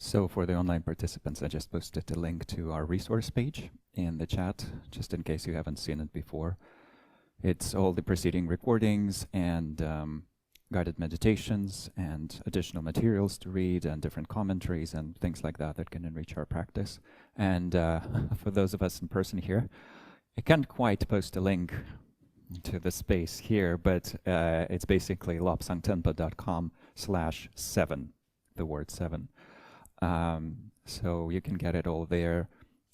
So for the online participants, I just posted a link to our resource page in the chat, just in case you haven't seen it before. It's all the preceding recordings and guided meditations and additional materials to read and different commentaries and things like that that can enrich our practice. And for those of us in person here, I can't quite post a link to the space here, but it's basically lobsangtenpa.com/7, the word 7. So you can get it all there,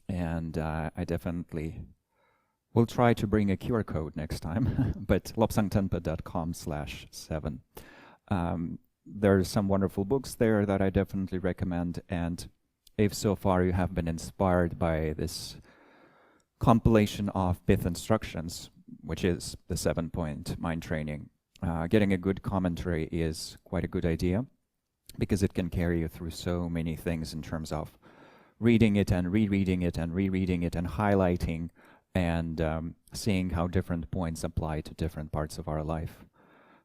and I definitely will try to bring a QR code next time, but lobsangtenpa.com/7. There's some wonderful books there that I definitely recommend, and if so far you have been inspired by this compilation of Pith instructions, which is the 7-point mind training, getting a good commentary is quite a good idea, because it can carry you through so many things in terms of reading it and rereading it and rereading it and highlighting and seeing how different points apply to different parts of our life.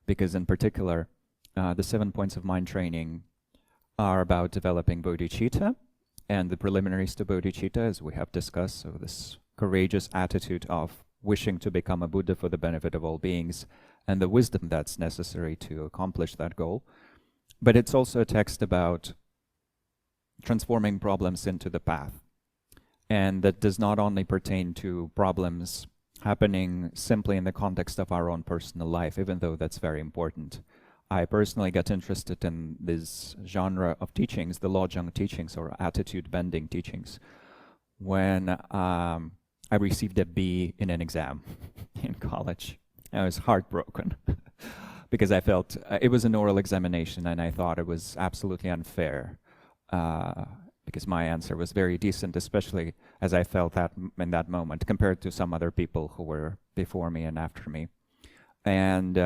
Because in particular, the 7 points of mind training are about developing bodhicitta and the preliminaries to bodhicitta, as we have discussed. So this courageous attitude of wishing to become a Buddha for the benefit of all beings and the wisdom that's necessary to accomplish that goal. But it's also a text about transforming problems into the path. And that does not only pertain to problems happening simply in the context of our own personal life, even though that's very important. I personally got interested in this genre of teachings, the Lojong teachings or attitude bending teachings, when I received a B in an exam in college. I was heartbroken. Because I felt it was an oral examination, and I thought it was absolutely unfair, because my answer was very decent, especially as I felt that in that moment, compared to some other people who were before me and after me. And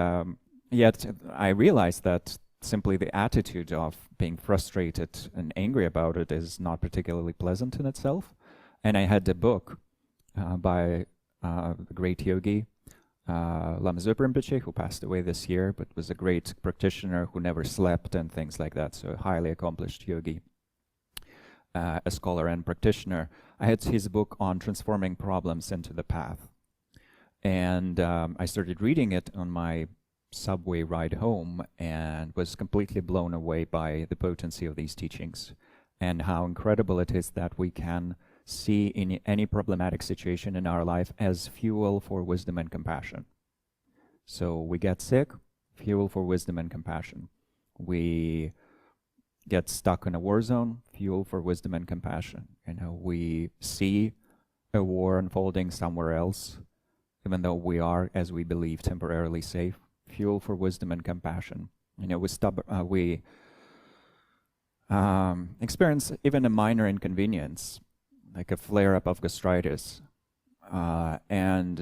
yet I realized that simply the attitude of being frustrated and angry about it is not particularly pleasant in itself. And I had a book by the great yogi, Lama Zopa Rinpoche, who passed away this year, but was a great practitioner who never slept and things like that, so a highly accomplished yogi, a scholar and practitioner. I had his book on transforming problems into the path. And I started reading it on my subway ride home and was completely blown away by the potency of these teachings and how incredible it is that we can see in any problematic situation in our life as fuel for wisdom and compassion. So we get sick, fuel for wisdom and compassion. We get stuck in a war zone, fuel for wisdom and compassion. We see a war unfolding somewhere else, even though we are, as we believe, temporarily safe, fuel for wisdom and compassion. We experience even a minor inconvenience, like a flare-up of gastritis, and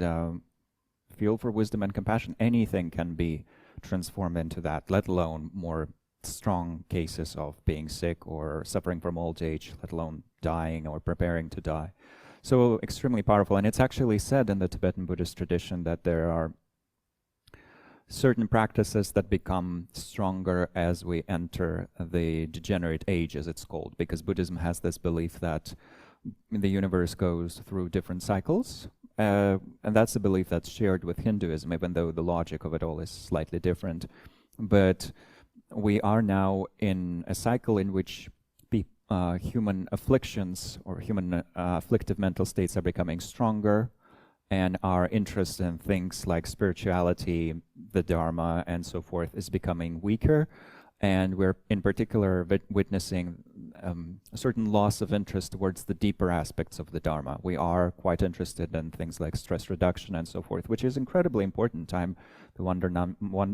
fuel for wisdom and compassion. Anything can be transformed into that, let alone more strong cases of being sick or suffering from old age, let alone dying or preparing to die. So extremely powerful. And it's actually said in the Tibetan Buddhist tradition that there are certain practices that become stronger as we enter the degenerate age, as it's called, because Buddhism has this belief that the universe goes through different cycles, and that's a belief that's shared with Hinduism, even though the logic of it all is slightly different. But we are now in a cycle in which human afflictions or human afflictive mental states are becoming stronger, and our interest in things like spirituality, the Dharma, and so forth is becoming weaker. And we're in particular witnessing a certain loss of interest towards the deeper aspects of the Dharma. We are quite interested in things like stress reduction and so forth, which is incredibly important. I'm the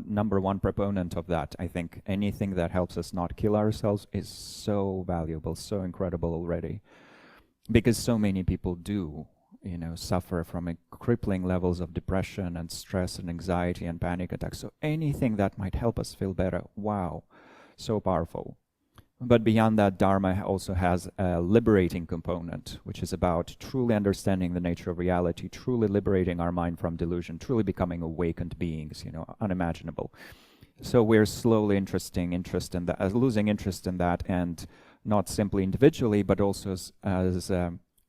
number one proponent of that. I think anything that helps us not kill ourselves is so valuable, so incredible already, because so many people do, suffer from crippling levels of depression and stress and anxiety and panic attacks. So anything that might help us feel better, wow, so powerful. But beyond that, Dharma also has a liberating component, which is about truly understanding the nature of reality, truly liberating our mind from delusion, truly becoming awakened beings, unimaginable. So we're slowly losing interest in that, and not simply individually, but also as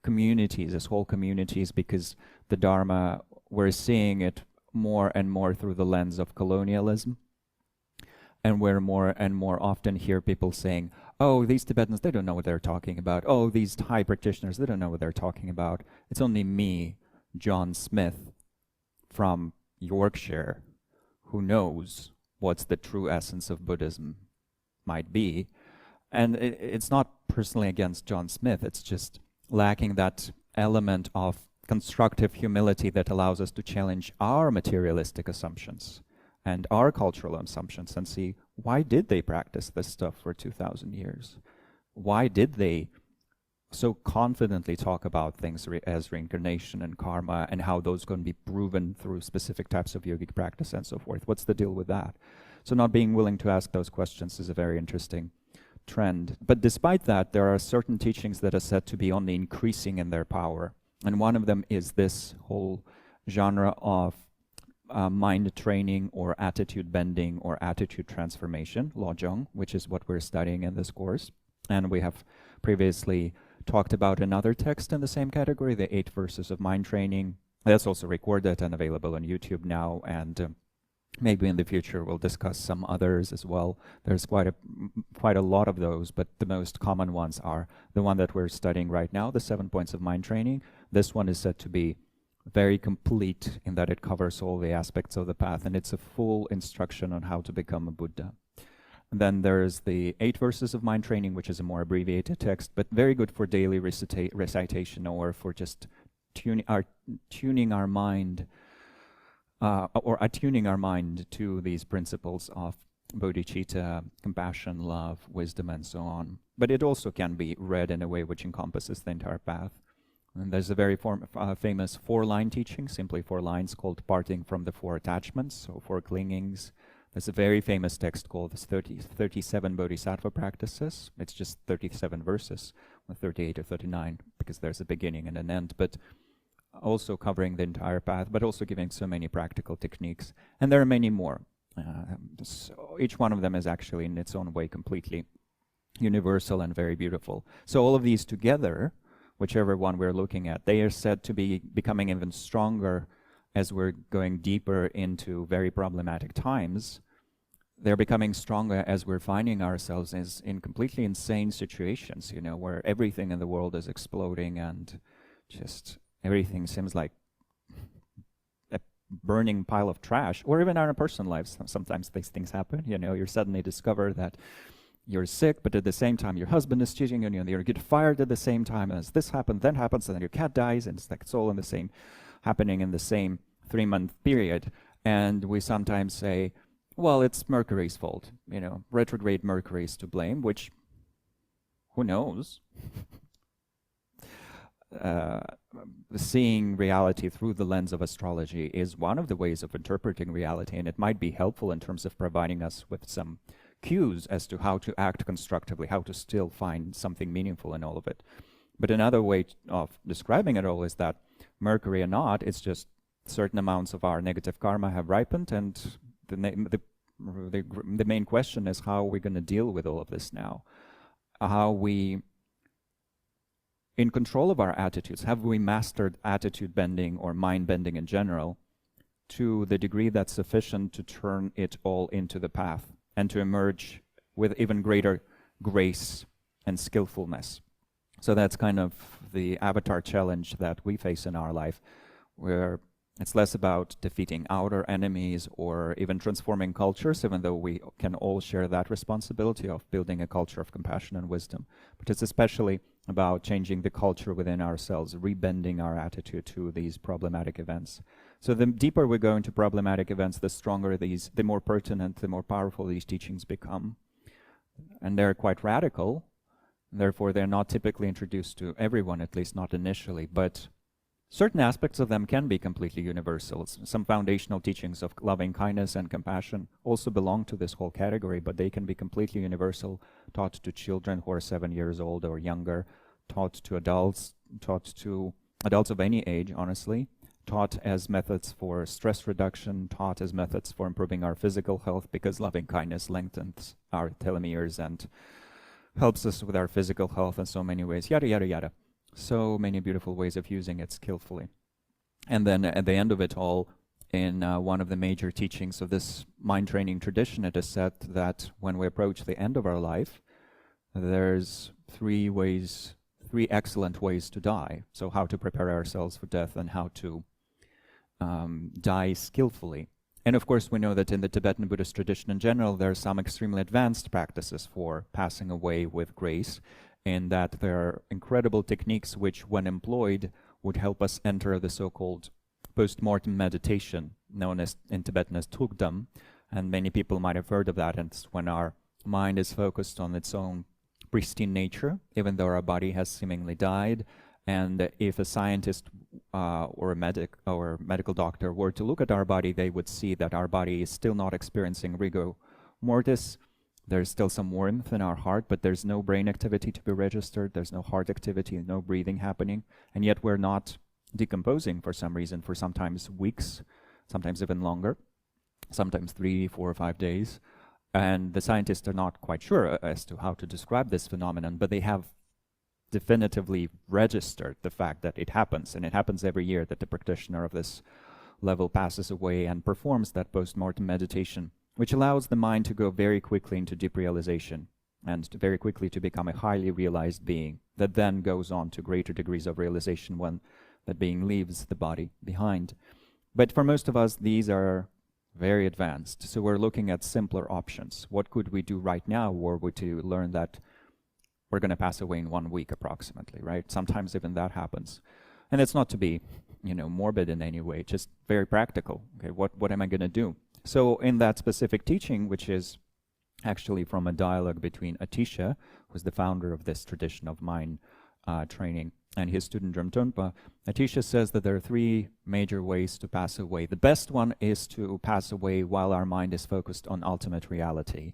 communities, as whole communities, because the Dharma, we're seeing it more and more through the lens of colonialism. And we're more and more often hear people saying, oh, these Tibetans, they don't know what they're talking about. Oh, these Thai practitioners, they don't know what they're talking about. It's only me, John Smith, from Yorkshire, who knows what's the true essence of Buddhism might be. And it's not personally against John Smith, it's just lacking that element of constructive humility that allows us to challenge our materialistic assumptions and our cultural assumptions and see, why did they practice this stuff for 2,000 years? Why did they so confidently talk about things as reincarnation and karma and how those can be proven through specific types of yogic practice and so forth? What's the deal with that? So not being willing to ask those questions is a very interesting trend. But despite that, there are certain teachings that are said to be only increasing in their power. And one of them is this whole genre of mind training or attitude bending or attitude transformation, Lojong, which is what we're studying in this course. And we have previously talked about another text in the same category, the 8 Verses of Mind Training. That's also recorded and available on YouTube now, and maybe in the future we'll discuss some others as well. There's quite a lot of those, but the most common ones are the one that we're studying right now, the 7 Points of Mind Training. This one is said to be very complete in that it covers all the aspects of the path, and it's a full instruction on how to become a Buddha. And then there's the 8 Verses of Mind Training, which is a more abbreviated text, but very good for daily recitation or for just tuning our mind or attuning our mind to these principles of bodhicitta, compassion, love, wisdom, and so on. But it also can be read in a way which encompasses the entire path. And there's a very famous 4-line teaching, simply 4 lines, called Parting from the 4 Attachments, so 4 clingings. There's a very famous text called 37 Bodhisattva Practices. It's just 37 verses, or 38 or 39, because there's a beginning and an end, but also covering the entire path, but also giving so many practical techniques. And there are many more. So each one of them is actually in its own way completely universal and very beautiful. So all of these together, whichever one we're looking at, they are said to be becoming even stronger as we're going deeper into very problematic times. They're becoming stronger as we're finding ourselves in completely insane situations, you know, where everything in the world is exploding and just everything seems like a burning pile of trash. Or even in our personal lives, sometimes these things happen. You know, you suddenly discover that you're sick, but at the same time your husband is cheating on you, and you get fired at the same time as this happened, then happens, and then your cat dies, and it's like it's all in the same, happening in the same 3-month period. And we sometimes say, well, it's Mercury's fault, you know, retrograde Mercury is to blame, which, who knows? Seeing reality through the lens of astrology is one of the ways of interpreting reality, and it might be helpful in terms of providing us with some cues as to how to act constructively, how to still find something meaningful in all of it. But another way of describing it all is that Mercury or not, it's just certain amounts of our negative karma have ripened, and the main question is how are we going to deal with all of this now? How we in control of our attitudes? Have we mastered attitude bending or mind bending in general to the degree that's sufficient to turn it all into the path and to emerge with even greater grace and skillfulness? So that's kind of the avatar challenge that we face in our life, where it's less about defeating outer enemies or even transforming cultures, even though we can all share that responsibility of building a culture of compassion and wisdom. But it's especially about changing the culture within ourselves, rebending our attitude to these problematic events. So the deeper we go into problematic events, the stronger these, the more pertinent, the more powerful these teachings become. And they're quite radical. Therefore, they're not typically introduced to everyone, at least not initially, but certain aspects of them can be completely universal. Some foundational teachings of loving kindness and compassion also belong to this whole category, but they can be completely universal, taught to children who are 7 years old or younger, taught to adults of any age, honestly, taught as methods for stress reduction, taught as methods for improving our physical health, because loving kindness lengthens our telomeres and helps us with our physical health in so many ways, yada, yada, yada. So many beautiful ways of using it skillfully. And then at the end of it all, in one of the major teachings of this mind training tradition, it is said that when we approach the end of our life, there's three excellent ways to die. So how to prepare ourselves for death and how to die skillfully. And of course, we know that in the Tibetan Buddhist tradition in general, there are some extremely advanced practices for passing away with grace, in that there are incredible techniques which, when employed, would help us enter the so-called post-mortem meditation, known as in Tibetan as Tugdam. And many people might have heard of that. And it's when our mind is focused on its own pristine nature, even though our body has seemingly died. And if a scientist or a medical doctor were to look at our body, they would see that our body is still not experiencing rigor mortis. There's still some warmth in our heart, but there's no brain activity to be registered. There's no heart activity, no breathing happening. And yet we're not decomposing for some reason, for sometimes weeks, sometimes even longer, sometimes 3, 4, or 5 days. And the scientists are not quite sure as to how to describe this phenomenon, but they have definitively registered the fact that it happens, and it happens every year that the practitioner of this level passes away and performs that post-mortem meditation, which allows the mind to go very quickly into deep realization and very quickly to become a highly realized being that then goes on to greater degrees of realization when that being leaves the body behind. But for most of us, these are very advanced. So we're looking at simpler options. What could we do right now were we to learn that we're going to pass away in 1 week approximately, right? Sometimes even that happens. And it's not to be, morbid in any way, just very practical. Okay, what am I going to do? So in that specific teaching, which is actually from a dialogue between Atisha, who's the founder of this tradition of mind training, and his student Drumtonpa, Atisha says that there are 3 major ways to pass away. The best one is to pass away while our mind is focused on ultimate reality.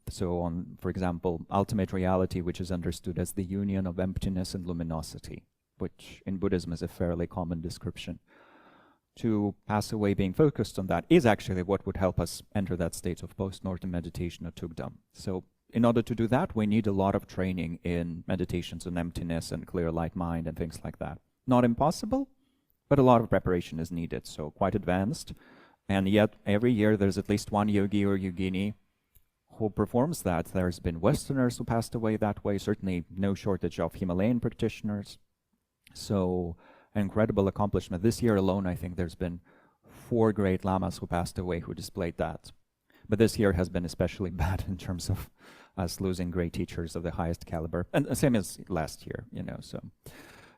So on, for example, ultimate reality, which is understood as the union of emptiness and luminosity, which in Buddhism is a fairly common description. To pass away being focused on that is actually what would help us enter that state of post-mortem meditation or Tugdam. So in order to do that, we need a lot of training in meditations on emptiness and clear light mind and things like that. Not impossible, but a lot of preparation is needed, so quite advanced. And yet every year there's at least one yogi or yogini who performs that. There's been Westerners who passed away that way, certainly no shortage of Himalayan practitioners. So incredible accomplishment. This year alone, I think there's been 4 great lamas who passed away who displayed that. But this year has been especially bad in terms of us losing great teachers of the highest caliber. And the same as last year, so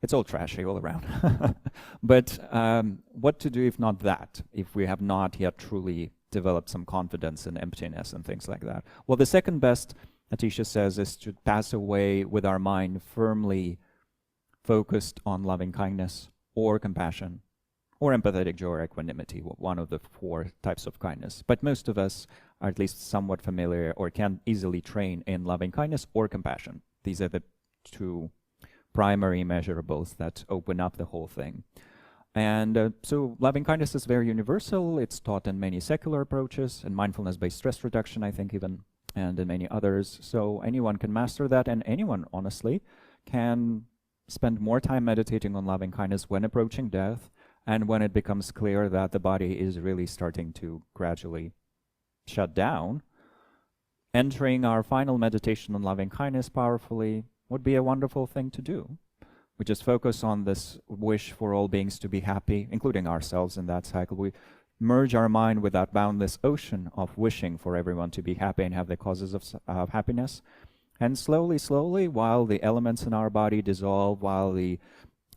it's all trashy all around. But what to do if not that, if we have not yet truly developed some confidence in emptiness and things like that? Well, the second best, Atisha says, is to pass away with our mind firmly focused on loving kindness or compassion or empathetic joy or equanimity, one of the 4 types of kindness. But most of us are at least somewhat familiar or can easily train in loving kindness or compassion. These are the 2 primary measurables that open up the whole thing. And so loving kindness is very universal. It's taught in many secular approaches, and mindfulness-based stress reduction, I think, even, and in many others. So anyone can master that, and anyone, honestly, can spend more time meditating on loving kindness when approaching death, and when it becomes clear that the body is really starting to gradually shut down. Entering our final meditation on loving kindness powerfully would be a wonderful thing to do. We just focus on this wish for all beings to be happy, including ourselves in that cycle. We merge our mind with that boundless ocean of wishing for everyone to be happy and have the causes of happiness. And slowly, slowly, while the elements in our body dissolve, while the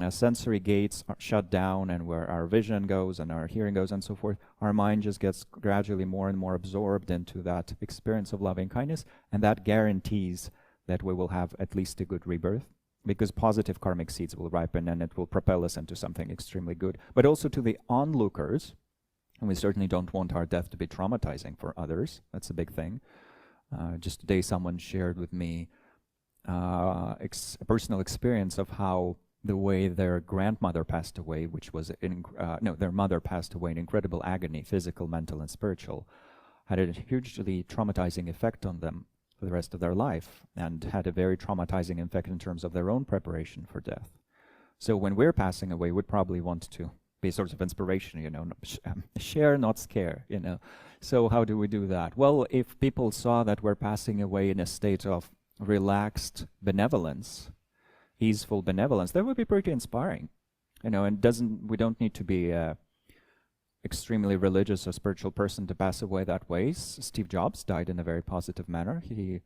sensory gates are shut down and where our vision goes and our hearing goes and so forth, our mind just gets gradually more and more absorbed into that experience of loving kindness, and that guarantees that we will have at least a good rebirth, because positive karmic seeds will ripen and it will propel us into something extremely good. But also to the onlookers, and we certainly don't want our death to be traumatizing for others. That's a big thing. Just today someone shared with me a personal experience of how the way their grandmother passed away, which was, their mother passed away in incredible agony, physical, mental, and spiritual, had a hugely traumatizing effect on them. for the rest of their life and had a very traumatizing effect in terms of their own preparation for death. So when we're passing away, we'd probably want to be a source of inspiration, share, not scare, So how do we do that? Well, if people saw that we're passing away in a state of relaxed benevolence, easeful benevolence, that would be pretty inspiring, and we don't need to be extremely religious or spiritual person to pass away that way. Steve Jobs died in a very positive manner. He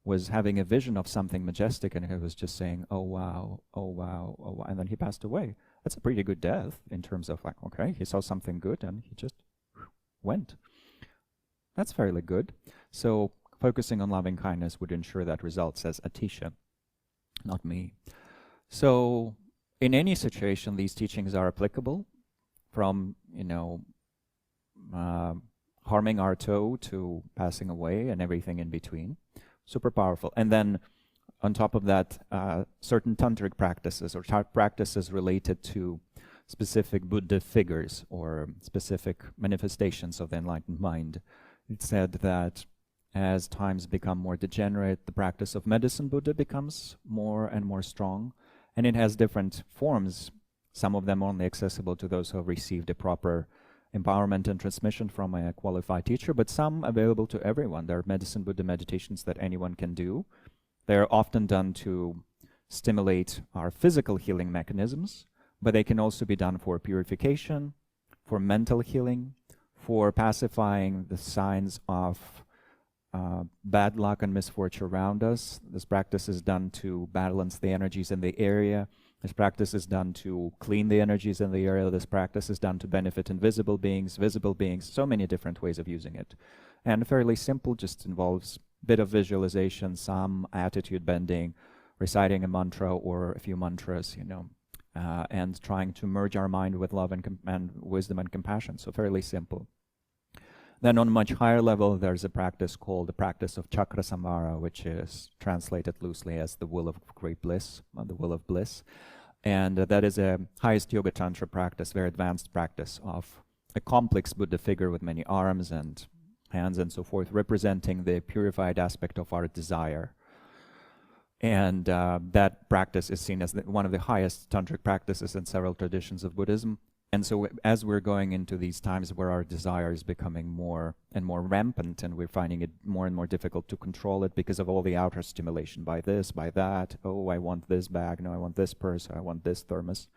was having a vision of something majestic, and he was just saying, "Oh wow, oh wow, oh wow," and then he passed away. That's a pretty good death in terms of okay, he saw something good and he just went. That's fairly good. So focusing on loving kindness would ensure that result, says Atisha, not me. So in any situation, these teachings are applicable, from harming our toe to passing away and everything in between. Super powerful. And then on top of that, certain tantric practices or practices related to specific Buddha figures or specific manifestations of the enlightened mind. It said that as times become more degenerate, the practice of medicine Buddha becomes more and more strong, and it has different forms, some of them only accessible to those who have received a proper empowerment and transmission from a qualified teacher, but some available to everyone. There are medicine Buddha meditations that anyone can do. They're often done to stimulate our physical healing mechanisms, but they can also be done for purification, for mental healing, for pacifying the signs of bad luck and misfortune around us. This practice is done to balance the energies in the area. This practice is done to clean the energies in the area. This practice is done to benefit invisible beings, visible beings, so many different ways of using it. And fairly simple, just involves a bit of visualization, some attitude bending, reciting a mantra or a few mantras, and trying to merge our mind with love and wisdom and compassion. So fairly simple. Then on a much higher level, there's a practice called the practice of chakra samvara, which is translated loosely as the will of great bliss, or the will of bliss. And that is a highest yoga tantra practice, very advanced practice of a complex Buddha figure with many arms and hands and so forth, representing the purified aspect of our desire. And that practice is seen as one of the highest tantric practices in several traditions of Buddhism. And so as we're going into these times where our desire is becoming more and more rampant, and we're finding it more and more difficult to control it because of all the outer stimulation, by this, by that, oh, I want this bag, no, I want this purse, I want this thermos.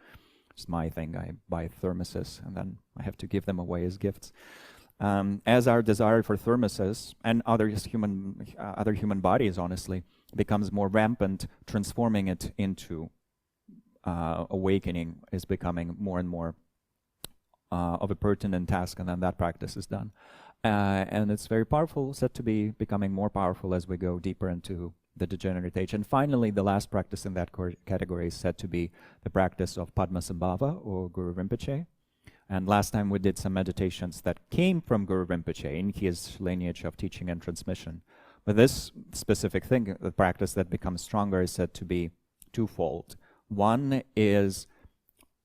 It's my thing, I buy thermoses, and then I have to give them away as gifts. As our desire for thermoses and other human bodies, honestly, becomes more rampant, transforming it into awakening is becoming more and more of a pertinent task, and then that practice is done. And it's very powerful, said to be becoming more powerful as we go deeper into the degenerate age. And finally, the last practice in that category is said to be the practice of Padmasambhava or Guru Rinpoche. And last time we did some meditations that came from Guru Rinpoche in his lineage of teaching and transmission. But this specific thing, the practice that becomes stronger, is said to be twofold. One is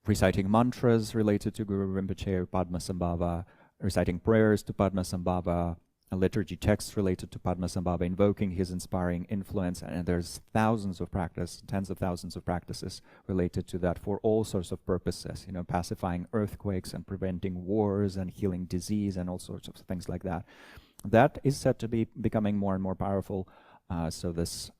reciting mantras related to Guru Rinpoche or Padmasambhava, reciting prayers to Padmasambhava, a liturgy text related to Padmasambhava, invoking his inspiring influence, and there's thousands of practices, tens of thousands of practices related to that for all sorts of purposes, pacifying earthquakes and preventing wars and healing disease and all sorts of things like that. That is said to be becoming more and more powerful. So this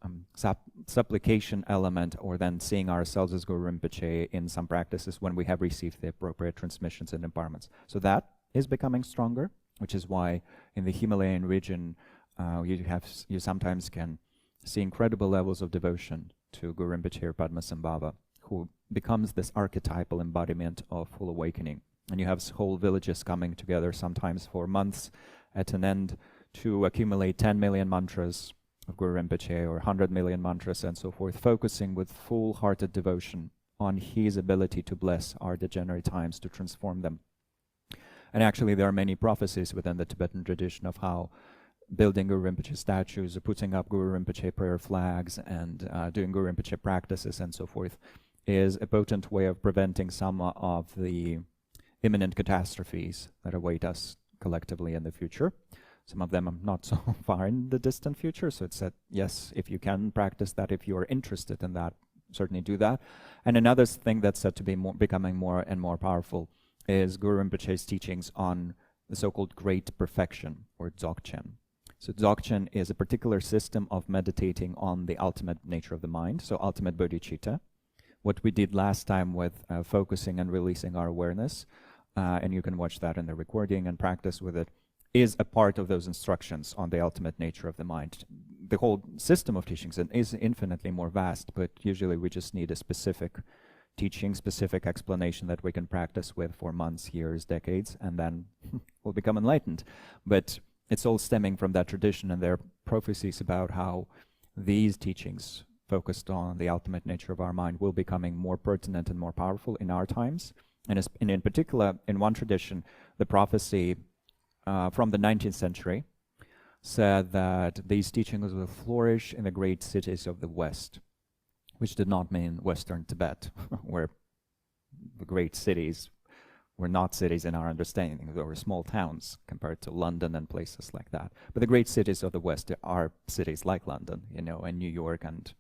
supplication element, or then seeing ourselves as Guru Rinpoche in some practices when we have received the appropriate transmissions and empowerments. So that is becoming stronger, which is why in the Himalayan region you sometimes can see incredible levels of devotion to Guru Rinpoche or Padmasambhava, who becomes this archetypal embodiment of full awakening. And you have whole villages coming together, sometimes for months at an end, to accumulate 10 million mantras of Guru Rinpoche or 100 million mantras and so forth, focusing with full-hearted devotion on his ability to bless our degenerate times, to transform them. And actually there are many prophecies within the Tibetan tradition of how building Guru Rinpoche statues, or putting up Guru Rinpoche prayer flags, and doing Guru Rinpoche practices and so forth is a potent way of preventing some of the imminent catastrophes that await us collectively in the future. Some of them are not so far in the distant future. So it's that, yes, if you can practice that, if you are interested in that, certainly do that. And another thing that's said to be becoming more and more powerful is Guru Rinpoche's teachings on the so-called Great Perfection, or Dzogchen. So Dzogchen is a particular system of meditating on the ultimate nature of the mind, so ultimate bodhicitta. What we did last time with focusing and releasing our awareness, and you can watch that in the recording and practice with it, is a part of those instructions on the ultimate nature of the mind. The whole system of teachings is infinitely more vast, but usually we just need a specific teaching, specific explanation that we can practice with for months, years, decades, and then we'll become enlightened. But it's all stemming from that tradition, and there are prophecies about how these teachings focused on the ultimate nature of our mind will becoming more pertinent and more powerful in our times. And in particular, in one tradition, the prophecy from the 19th century said that these teachings will flourish in the great cities of the West, which did not mean Western Tibet, where the great cities were not cities in our understanding. They were small towns compared to London and places like that. But the great cities of the West are cities like London, you know, and New York and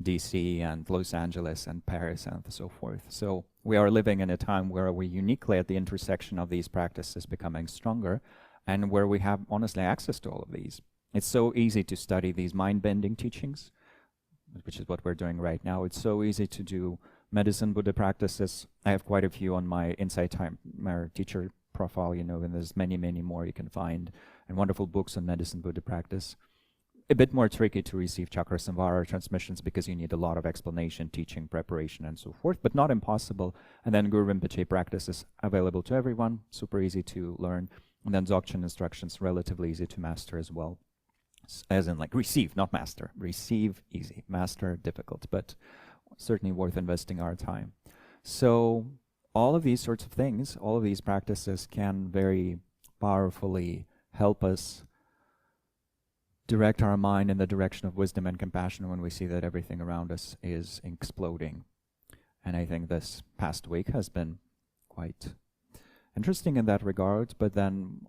DC and Los Angeles and Paris and so forth. So we are living in a time where we're uniquely at the intersection of these practices becoming stronger, and where we have honestly access to all of these. It's so easy to study these mind-bending teachings, which is what we're doing right now. It's so easy to do medicine Buddha practices. I have quite a few on my Insight Timer teacher profile, you know, and there's many, many more you can find, and wonderful books on medicine Buddha practice. A bit more tricky to receive Chakra Samvara transmissions because you need a lot of explanation, teaching, preparation, and so forth, but not impossible. And then Guru Rinpoche practices available to everyone, super easy to learn. And then Dzogchen instructions, relatively easy to master as well. As in, like, receive, not master. Receive, easy. Master, difficult, but certainly worth investing our time. So all of these sorts of things, all of these practices can very powerfully help us direct our mind in the direction of wisdom and compassion when we see that everything around us is exploding. And I think this past week has been quite interesting in that regard, but then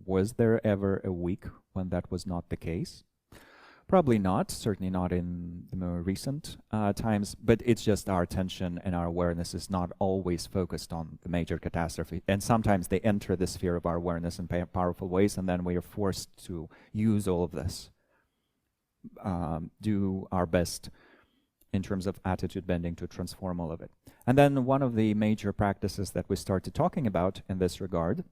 was there ever a week when that was not the case? Probably not, certainly not in the more recent times, but it's just our attention and our awareness is not always focused on the major catastrophe. And sometimes they enter the sphere of our awareness in powerful ways, and then we are forced to use all of this, do our best in terms of attitude bending to transform all of it. And then one of the major practices that we started talking about in this regard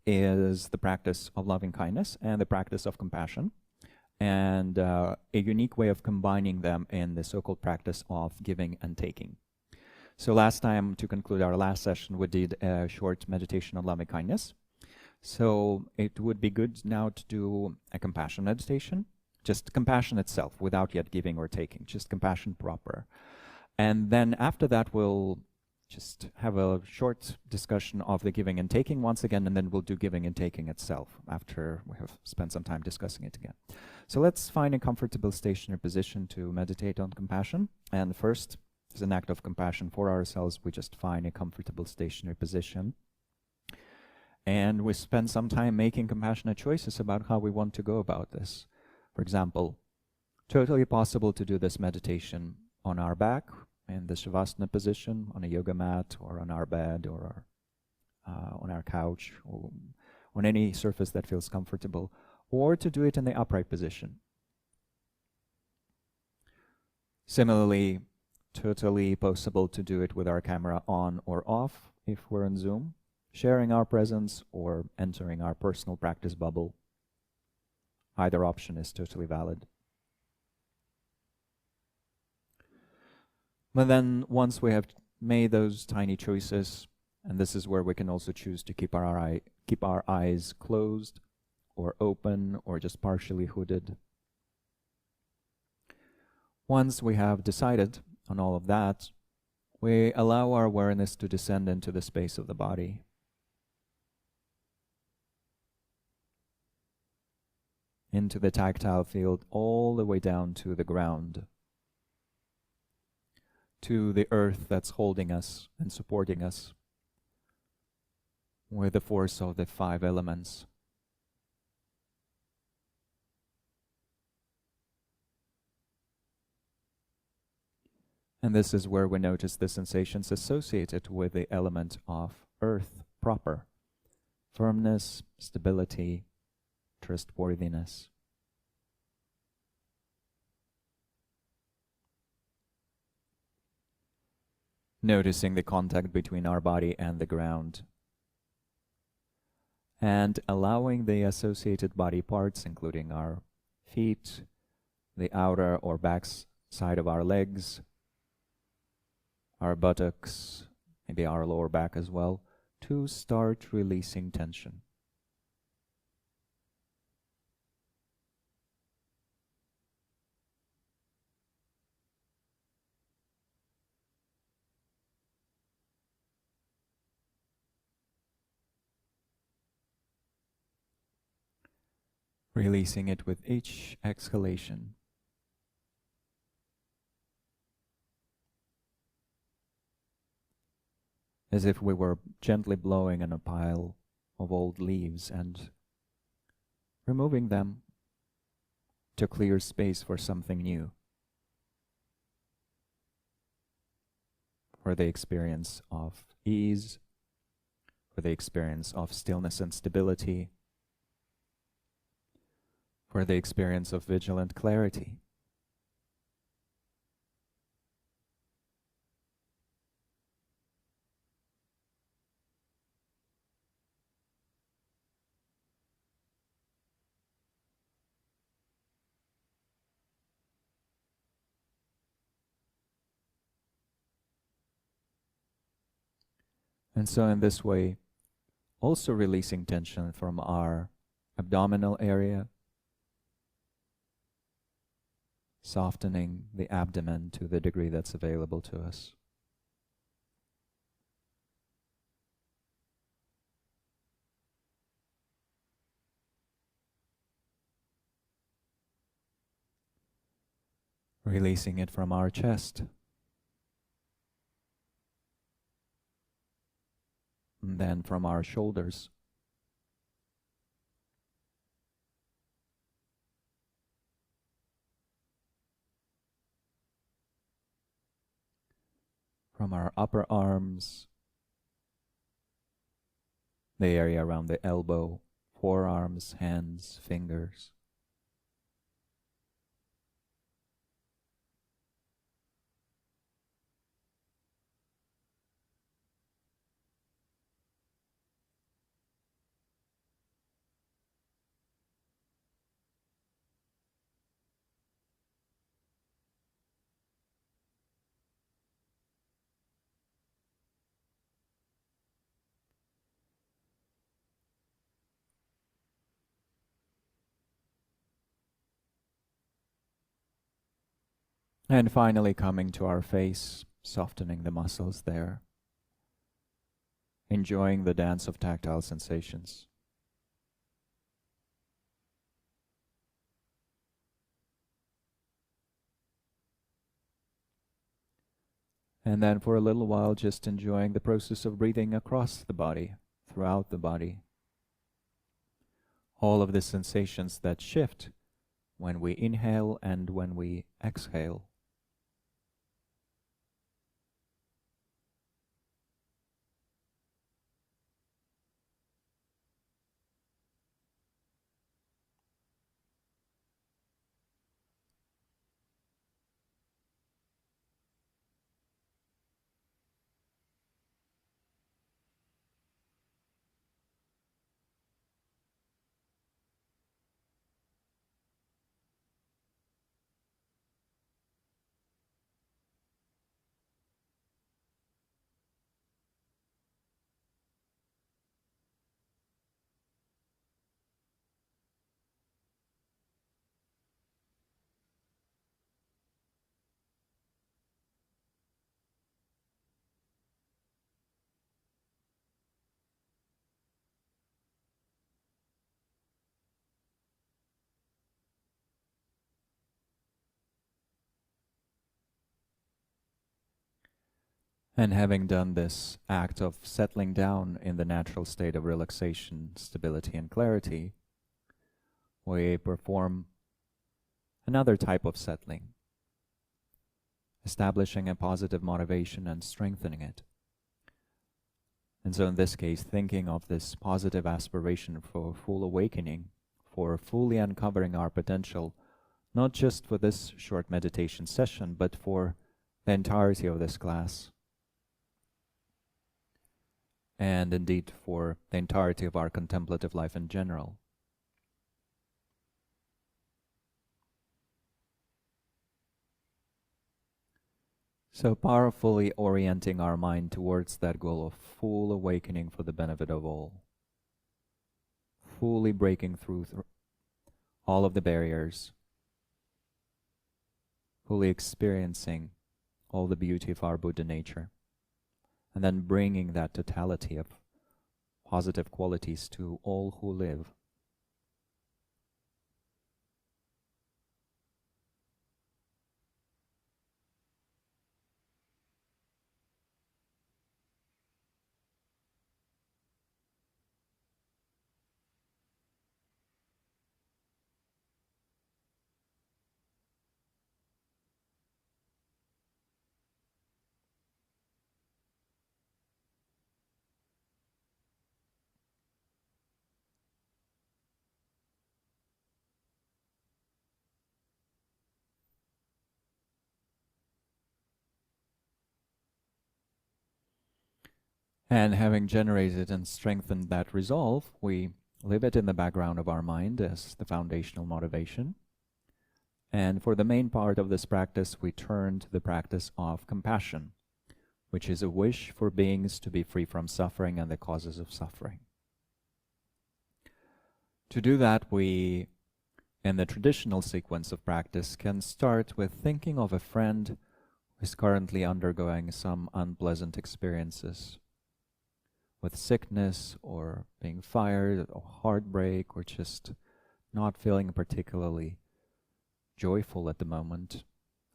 is the practice of loving kindness and the practice of compassion, and a unique way of combining them in the so-called practice of giving and taking. So last time, to conclude our last session, we did a short meditation on loving kindness. So it would be good now to do a compassion meditation, just compassion itself, without yet giving or taking, just compassion proper. And then after that, we'll just have a short discussion of the giving and taking once again, and then we'll do giving and taking itself after we have spent some time discussing it again. So let's find a comfortable stationary position to meditate on compassion. And first, as an act of compassion for ourselves, we just find a comfortable stationary position. And we spend some time making compassionate choices about how we want to go about this. For example, totally possible to do this meditation on our back, in the Shavasana position, on a yoga mat, or on our bed, or on our couch, or on any surface that feels comfortable, or to do it in the upright position. Similarly, totally possible to do it with our camera on or off if we're in Zoom, sharing our presence or entering our personal practice bubble. Either option is totally valid. But then once we have made those tiny choices, and this is where we can also choose to keep our eyes closed or open or just partially hooded. Once we have decided on all of that, we allow our awareness to descend into the space of the body. Into the tactile field, all the way down to the ground, to the earth that's holding us and supporting us with the force of the 5 elements. And this is where we notice the sensations associated with the element of earth proper: firmness, stability, trustworthiness. Noticing the contact between our body and the ground, and allowing the associated body parts, including our feet, the outer or back side of our legs, our buttocks, maybe our lower back as well, to start releasing tension. Releasing it with each exhalation. As if we were gently blowing on a pile of old leaves and removing them to clear space for something new, for the experience of ease, for the experience of stillness and stability, for the experience of vigilant clarity. And so in this way, also releasing tension from our abdominal area, softening the abdomen to the degree that's available to us. Releasing it from our chest. And then from our shoulders. From our upper arms, the area around the elbow, forearms, hands, fingers. And finally coming to our face, softening the muscles there, enjoying the dance of tactile sensations. And then for a little while just enjoying the process of breathing across the body, throughout the body. All of the sensations that shift when we inhale and when we exhale. And having done this act of settling down in the natural state of relaxation, stability, and clarity, we perform another type of settling, establishing a positive motivation and strengthening it. And so in this case, thinking of this positive aspiration for full awakening, for fully uncovering our potential, not just for this short meditation session, but for the entirety of this class, and indeed for the entirety of our contemplative life in general. So powerfully orienting our mind towards that goal of full awakening for the benefit of all, fully breaking through all of the barriers, fully experiencing all the beauty of our Buddha nature, and then bringing that totality of positive qualities to all who live. And having generated and strengthened that resolve, we leave it in the background of our mind as the foundational motivation. And for the main part of this practice, we turn to the practice of compassion, which is a wish for beings to be free from suffering and the causes of suffering. To do that, we, in the traditional sequence of practice, can start with thinking of a friend who is currently undergoing some unpleasant experiences, with sickness or being fired or heartbreak or just not feeling particularly joyful at the moment,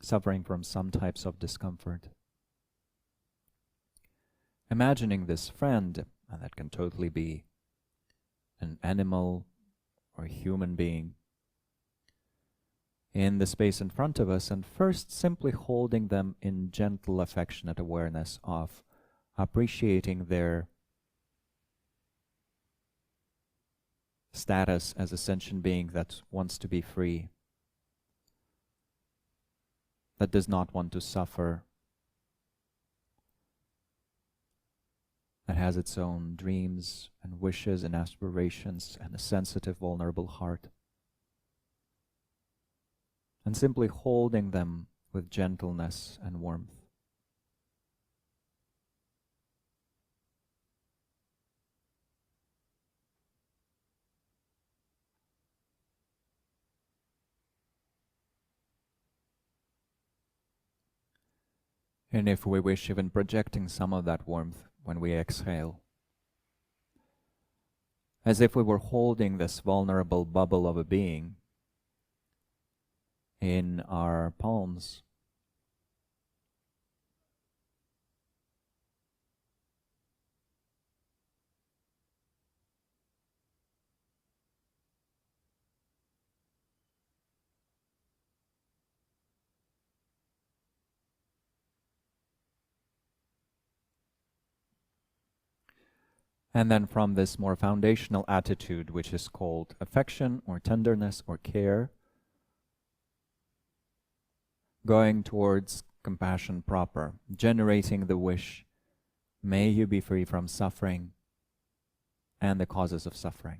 suffering from some types of discomfort. Imagining this friend, and that can totally be an animal or a human being, in the space in front of us, and first simply holding them in gentle, affectionate awareness of appreciating their status as a sentient being that wants to be free, that does not want to suffer, that has its own dreams and wishes and aspirations and a sensitive, vulnerable heart. And simply holding them with gentleness and warmth. And if we wish, even projecting some of that warmth when we exhale, as if we were holding this vulnerable bubble of a being in our palms. And then from this more foundational attitude, which is called affection or tenderness or care, going towards compassion proper, generating the wish, may you be free from suffering and the causes of suffering.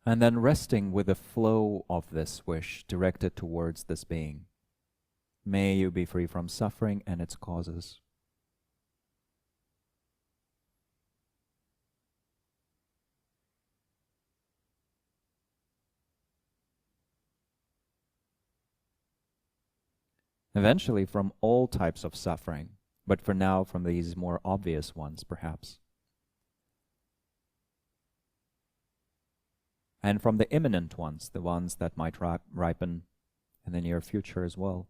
And then resting with the flow of this wish directed towards this being. May you be free from suffering and its causes. Eventually from all types of suffering, but for now from these more obvious ones, perhaps. And from the imminent ones, the ones that might ripen in the near future as well.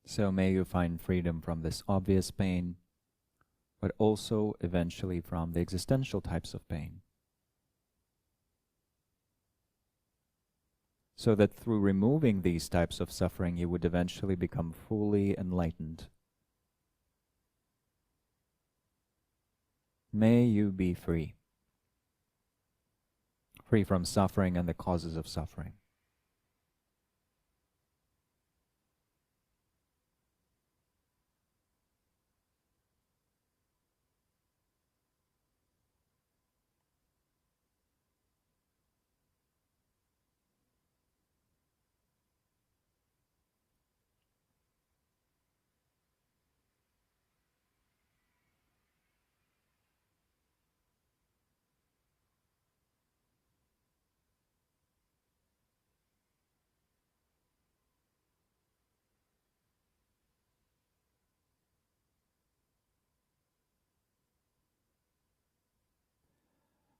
So may you find freedom from this obvious pain, but also eventually from the existential types of pain. So that through removing these types of suffering, you would eventually become fully enlightened. May you be free. Free from suffering and the causes of suffering.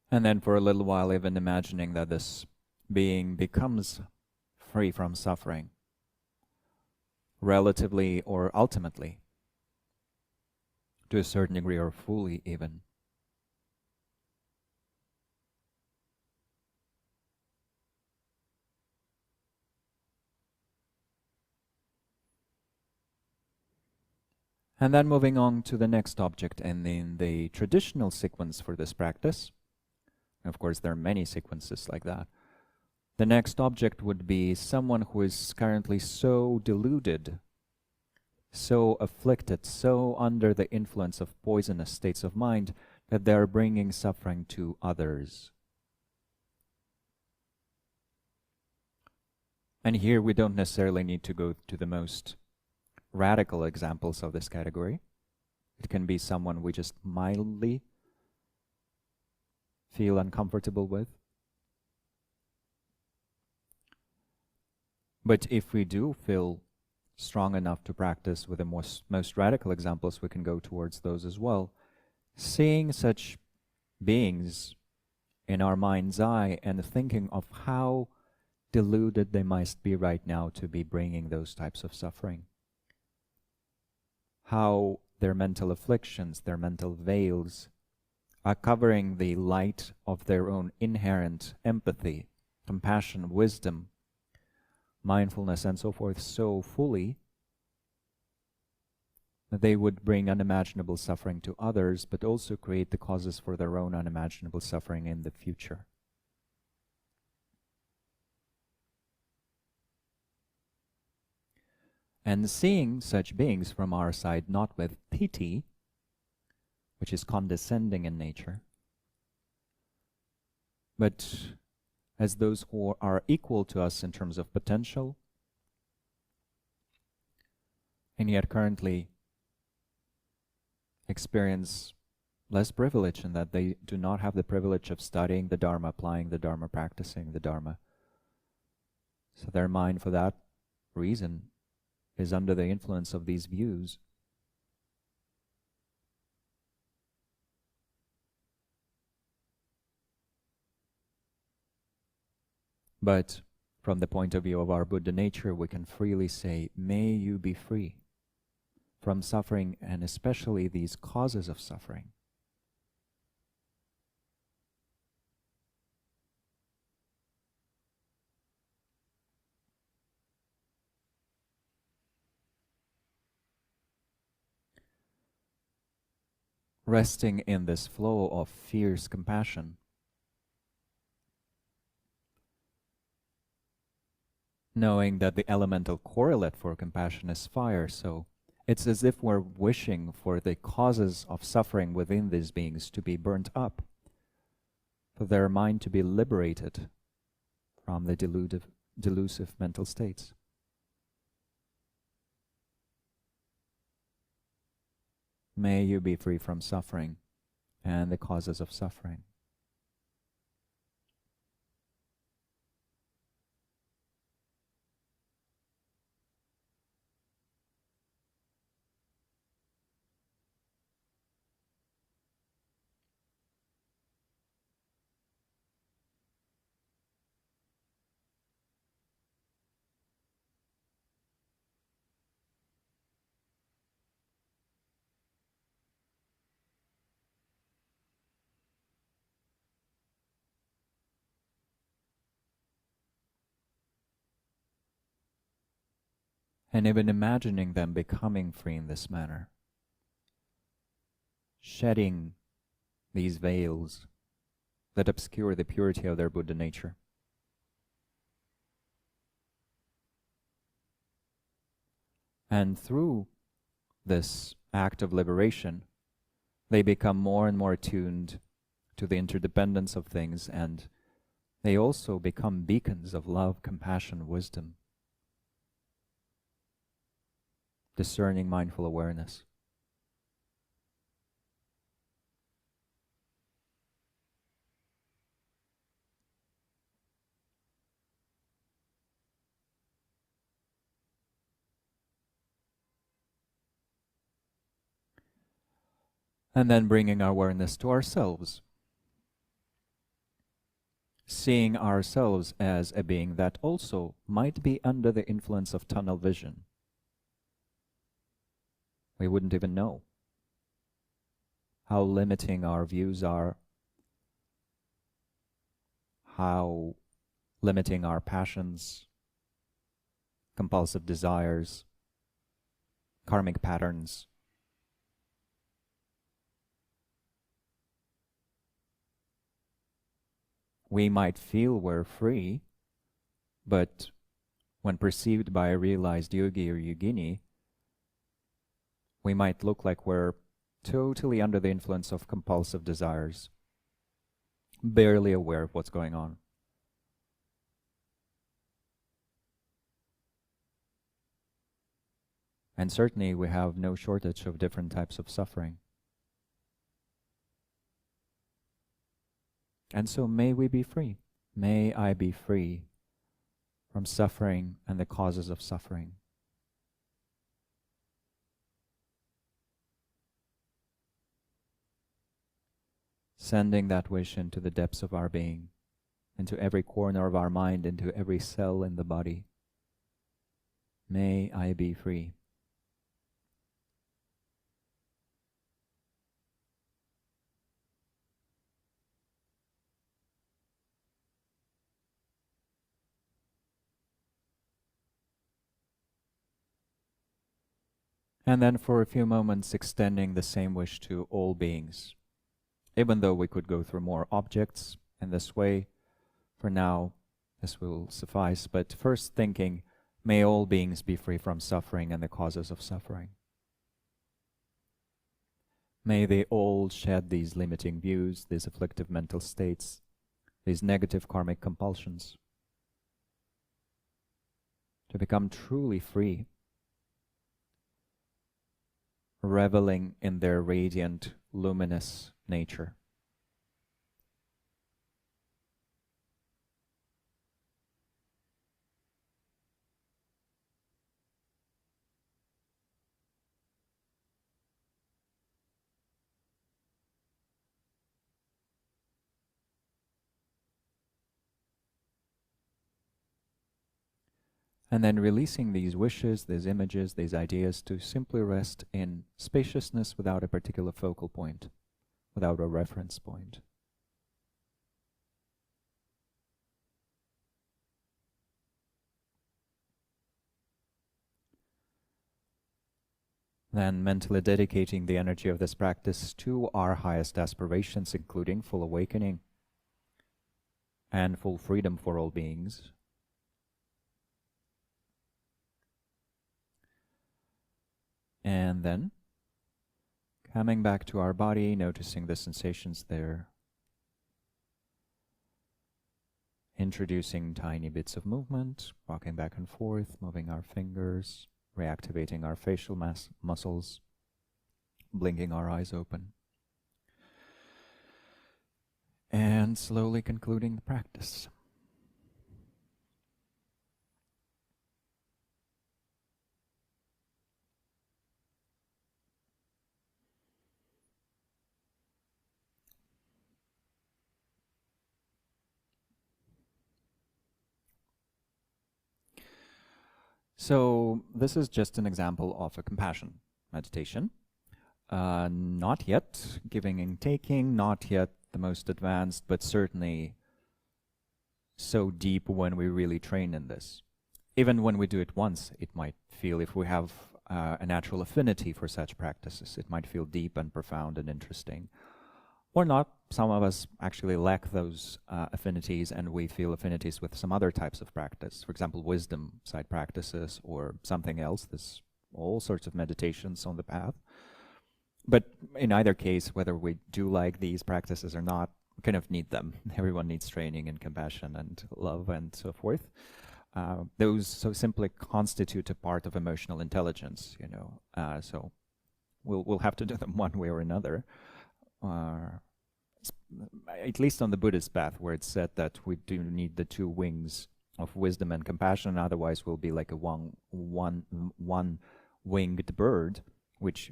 And then for a little while, even imagining that this being becomes free from suffering, relatively or ultimately, to a certain degree or fully even. And then moving on to the next object, and in the traditional sequence for this practice, of course there are many sequences like that, the next object would be someone who is currently so deluded, so afflicted, so under the influence of poisonous states of mind that they are bringing suffering to others. And here we don't necessarily need to go to the most radical examples of this category. It can be someone we just mildly feel uncomfortable with. But if we do feel strong enough to practice with the most radical examples, we can go towards those as well. Seeing such beings in our mind's eye and thinking of how deluded they must be right now to be bringing those types of suffering. How their mental afflictions, their mental veils, are covering the light of their own inherent empathy, compassion, wisdom, mindfulness, and so forth so fully that they would bring unimaginable suffering to others, but also create the causes for their own unimaginable suffering in the future. And seeing such beings from our side not with pity, which is condescending in nature, but as those who are equal to us in terms of potential, and yet currently experience less privilege in that they do not have the privilege of studying the Dharma, applying the Dharma, practicing the Dharma. So their mind, for that reason, is under the influence of these views. But from the point of view of our Buddha nature, we can freely say, may you be free from suffering, and especially these causes of suffering. Resting in this flow of fierce compassion, knowing that the elemental correlate for compassion is fire, so it's as if we're wishing for the causes of suffering within these beings to be burnt up, for their mind to be liberated from the delusive mental states. May you be free from suffering and the causes of suffering. and even imagining them becoming free in this manner, shedding these veils that obscure the purity of their Buddha nature. And through this act of liberation, they become more and more attuned to the interdependence of things, and they also become beacons of love, compassion, wisdom, discerning, mindful awareness. And then bringing our awareness to ourselves, seeing ourselves as a being that also might be under the influence of tunnel vision. We wouldn't even know how limiting our views are, how limiting our passions, compulsive desires, karmic patterns. We might feel we're free, but when perceived by a realized yogi or yogini, we might look like we're totally under the influence of compulsive desires, barely aware of what's going on. And certainly we have no shortage of different types of suffering. And so may we be free. May I be free from suffering and the causes of suffering. Sending that wish into the depths of our being, into every corner of our mind, into every cell in the body. May I be free. And then for a few moments extending the same wish to all beings. Even though we could go through more objects in this way, for now this will suffice, but first thinking, may all beings be free from suffering and the causes of suffering. May they all shed these limiting views, these afflictive mental states, these negative karmic compulsions, to become truly free, reveling in their radiant, luminous nature. And then releasing these wishes, these images, these ideas to simply rest in spaciousness without a particular focal point, without a reference point. Then mentally dedicating the energy of this practice to our highest aspirations, including full awakening and full freedom for all beings. And then coming back to our body, noticing the sensations there. Introducing tiny bits of movement, rocking back and forth, moving our fingers, reactivating our facial muscles, blinking our eyes open. And slowly concluding the practice. So this is just an example of a compassion meditation. Not yet giving and taking, not yet the most advanced, but certainly so deep when we really train in this. even when we do it once, it might feel, if we have a natural affinity for such practices, it might feel deep and profound and interesting. Or not. Some of us actually lack those affinities, and we feel affinities with some other types of practice. For example, wisdom side practices or something else. There's all sorts of meditations on the path. But in either case, whether we do like these practices or not, we kind of need them. Everyone needs training and compassion and love and so forth. Those so simply constitute a part of emotional intelligence, you know. So we'll have to do them one way or another. At least on the Buddhist path, where it's said that we do need the two wings of wisdom and compassion, otherwise we'll be like a one-winged bird, which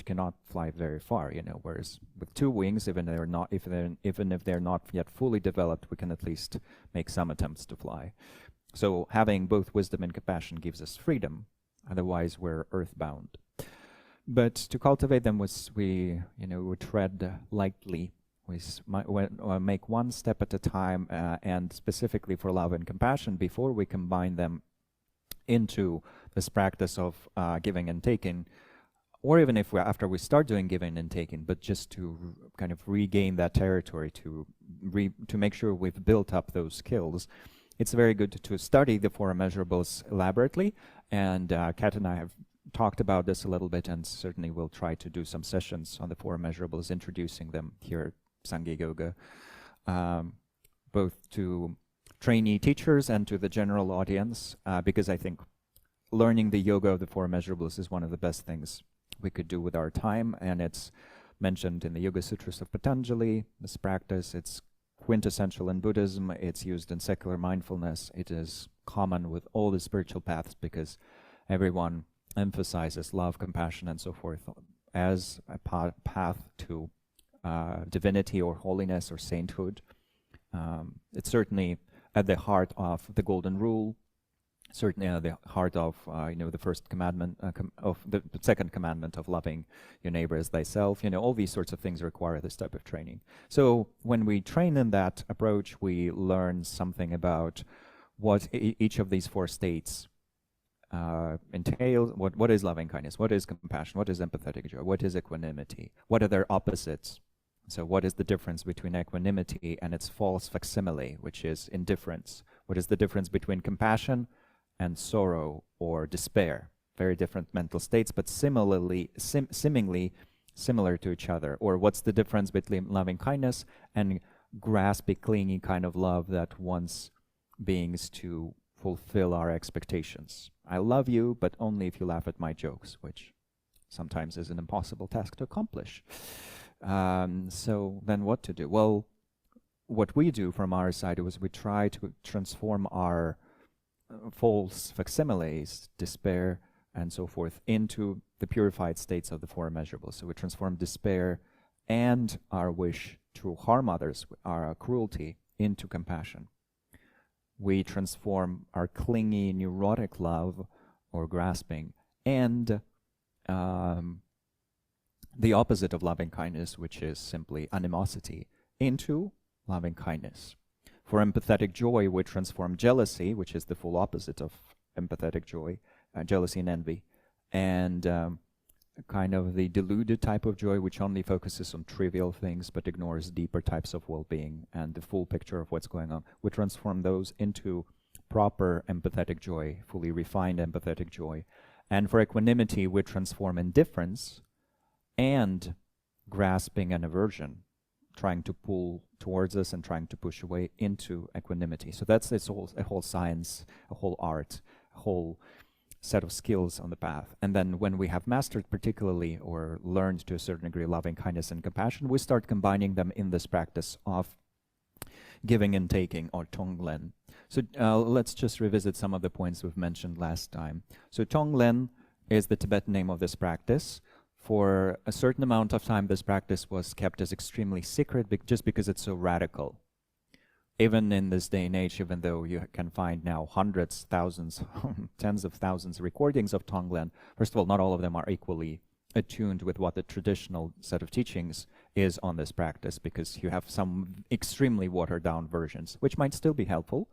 cannot fly very far, you know. Whereas with two wings, even if they're not yet fully developed, we can at least make some attempts to fly. So having both wisdom and compassion gives us freedom. Otherwise, we're earthbound. But to cultivate them, we tread lightly. We make one step at a time, and specifically for love and compassion, before we combine them into this practice of giving and taking, or even if after we start doing giving and taking, but just to kind of regain that territory, to make sure we've built up those skills. It's very good to study the four immeasurables elaborately, and Kat and I have talked about this a little bit, and certainly we'll try to do some sessions on the four immeasurables, introducing them here at Sangha Yoga, both to trainee teachers and to the general audience, because I think learning the yoga of the four immeasurables is one of the best things we could do with our time, and it's mentioned in the Yoga Sutras of Patanjali, this practice. It's quintessential in Buddhism, it's used in secular mindfulness, it is common with all the spiritual paths because everyone emphasizes love, compassion, and so forth as a path to divinity or holiness or sainthood. It's certainly at the heart of the Golden Rule, certainly at the heart of the first commandment, of the second commandment of loving your neighbor as thyself. You know, all these sorts of things require this type of training. So when we train in that approach, we learn something about what each of these four states entail. What is loving kindness? What is compassion? What is empathetic joy? What is equanimity? What are their opposites? So what is the difference between equanimity and its false facsimile, which is indifference? What is the difference between compassion and sorrow or despair? Very different mental states, but seemingly similar to each other. Or what's the difference between loving kindness and graspy, clingy kind of love that wants beings to fulfill our expectations? I love you, but only if you laugh at my jokes, which sometimes is an impossible task to accomplish. So then what to do? Well, what we do from our side was we try to transform our false facsimiles, despair, and so forth, into the purified states of the four immeasurables. So we transform despair and our wish to harm others, our cruelty, into compassion. We transform our clingy, neurotic love or grasping and the opposite of loving kindness, which is simply animosity, into loving kindness. For empathetic joy, we transform jealousy, which is the full opposite of empathetic joy, jealousy and envy, and kind of the deluded type of joy, which only focuses on trivial things but ignores deeper types of well-being and the full picture of what's going on. We transform those into proper empathetic joy, fully refined empathetic joy. And for equanimity, we transform indifference and grasping and aversion, trying to pull towards us and trying to push away, into equanimity. So that's a whole science, a whole art, a whole set of skills on the path. And then when we have mastered particularly or learned to a certain degree loving kindness and compassion, we start combining them in this practice of giving and taking, or Tonglen. So let's just revisit some of the points we've mentioned last time. So Tonglen is the Tibetan name of this practice. For a certain amount of time, this practice was kept as extremely secret just because it's so radical. Even in this day and age, even though you can find now hundreds, thousands, tens of thousands recordings of Tonglen, first of all, not all of them are equally attuned with what the traditional set of teachings is on this practice, because you have some extremely watered down versions, which might still be helpful,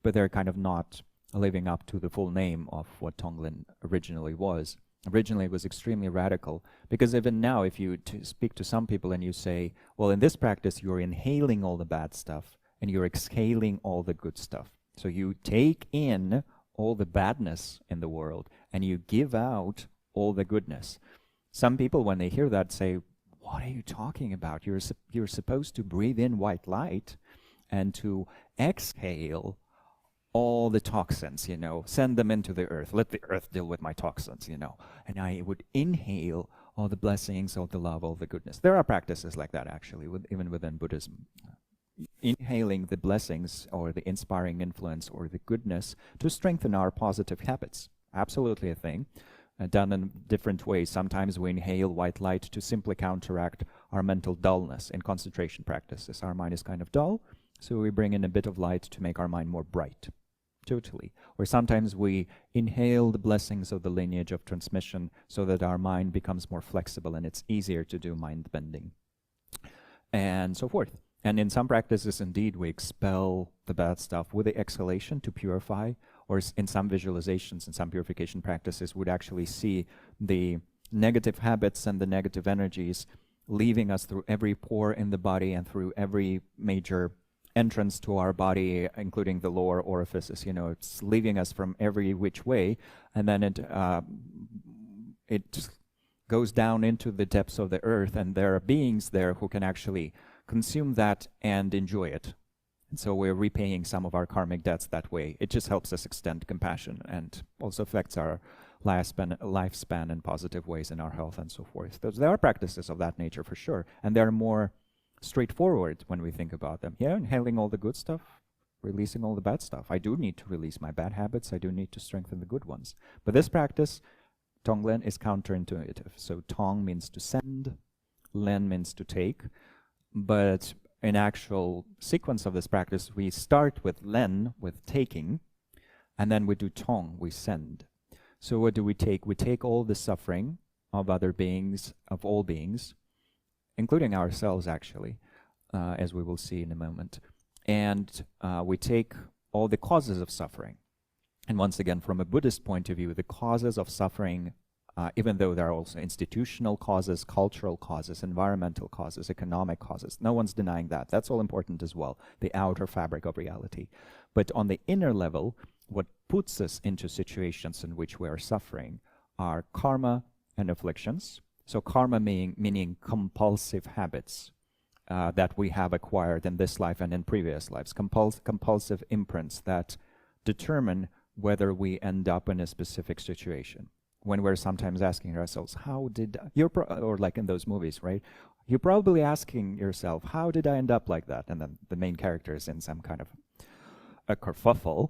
but they're kind of not living up to the full name of what Tonglen originally was. Originally, it was extremely radical, because even now, if you speak to some people and you say, well, in this practice, you're inhaling all the bad stuff and you're exhaling all the good stuff. So you take in all the badness in the world and you give out all the goodness. Some people, when they hear that, say, what are you talking about? You're supposed to breathe in white light and to exhale all the toxins, send them into the earth. Let the earth deal with my toxins, And I would inhale all the blessings, all the love, all the goodness. There are practices like that, actually, even within Buddhism. Inhaling the blessings or the inspiring influence or the goodness to strengthen our positive habits. Absolutely a thing. Done in different ways. Sometimes we inhale white light to simply counteract our mental dullness in concentration practices. Our mind is kind of dull, so we bring in a bit of light to make our mind more bright. Totally. Or sometimes we inhale the blessings of the lineage of transmission so that our mind becomes more flexible and it's easier to do mind bending. And so forth. And in some practices, indeed, we expel the bad stuff with the exhalation to purify, or in some visualizations, in some purification practices, would actually see the negative habits and the negative energies leaving us through every pore in the body and through every major entrance to our body, including the lower orifices. It's leaving us from every which way, and then it just goes down into the depths of the earth, and there are beings there who can actually consume that and enjoy it. And so we're repaying some of our karmic debts that way. It just helps us extend compassion and also affects our lifespan in positive ways in our health and so forth. There are practices of that nature for sure, and they're more straightforward when we think about them. Yeah, inhaling all the good stuff, releasing all the bad stuff. I do need to release my bad habits. I do need to strengthen the good ones. But this practice, Tonglen, is counterintuitive. So Tong means to send, Len means to take. But in actual sequence of this practice, we start with Len, with taking, and then we do Tong, we send. So what do we take? We take all the suffering of other beings, of all beings, including ourselves, actually, as we will see in a moment. And we take all the causes of suffering. And once again, from a Buddhist point of view, the causes of suffering, even though there are also institutional causes, cultural causes, environmental causes, economic causes, no one's denying that. That's all important as well, the outer fabric of reality. But on the inner level, what puts us into situations in which we are suffering are karma and afflictions. So karma meaning compulsive habits that we have acquired in this life and in previous lives, compulsive imprints that determine whether we end up in a specific situation. When we're sometimes asking ourselves, how did or like in those movies, right? You're probably asking yourself, how did I end up like that? And then the main character is in some kind of a kerfuffle,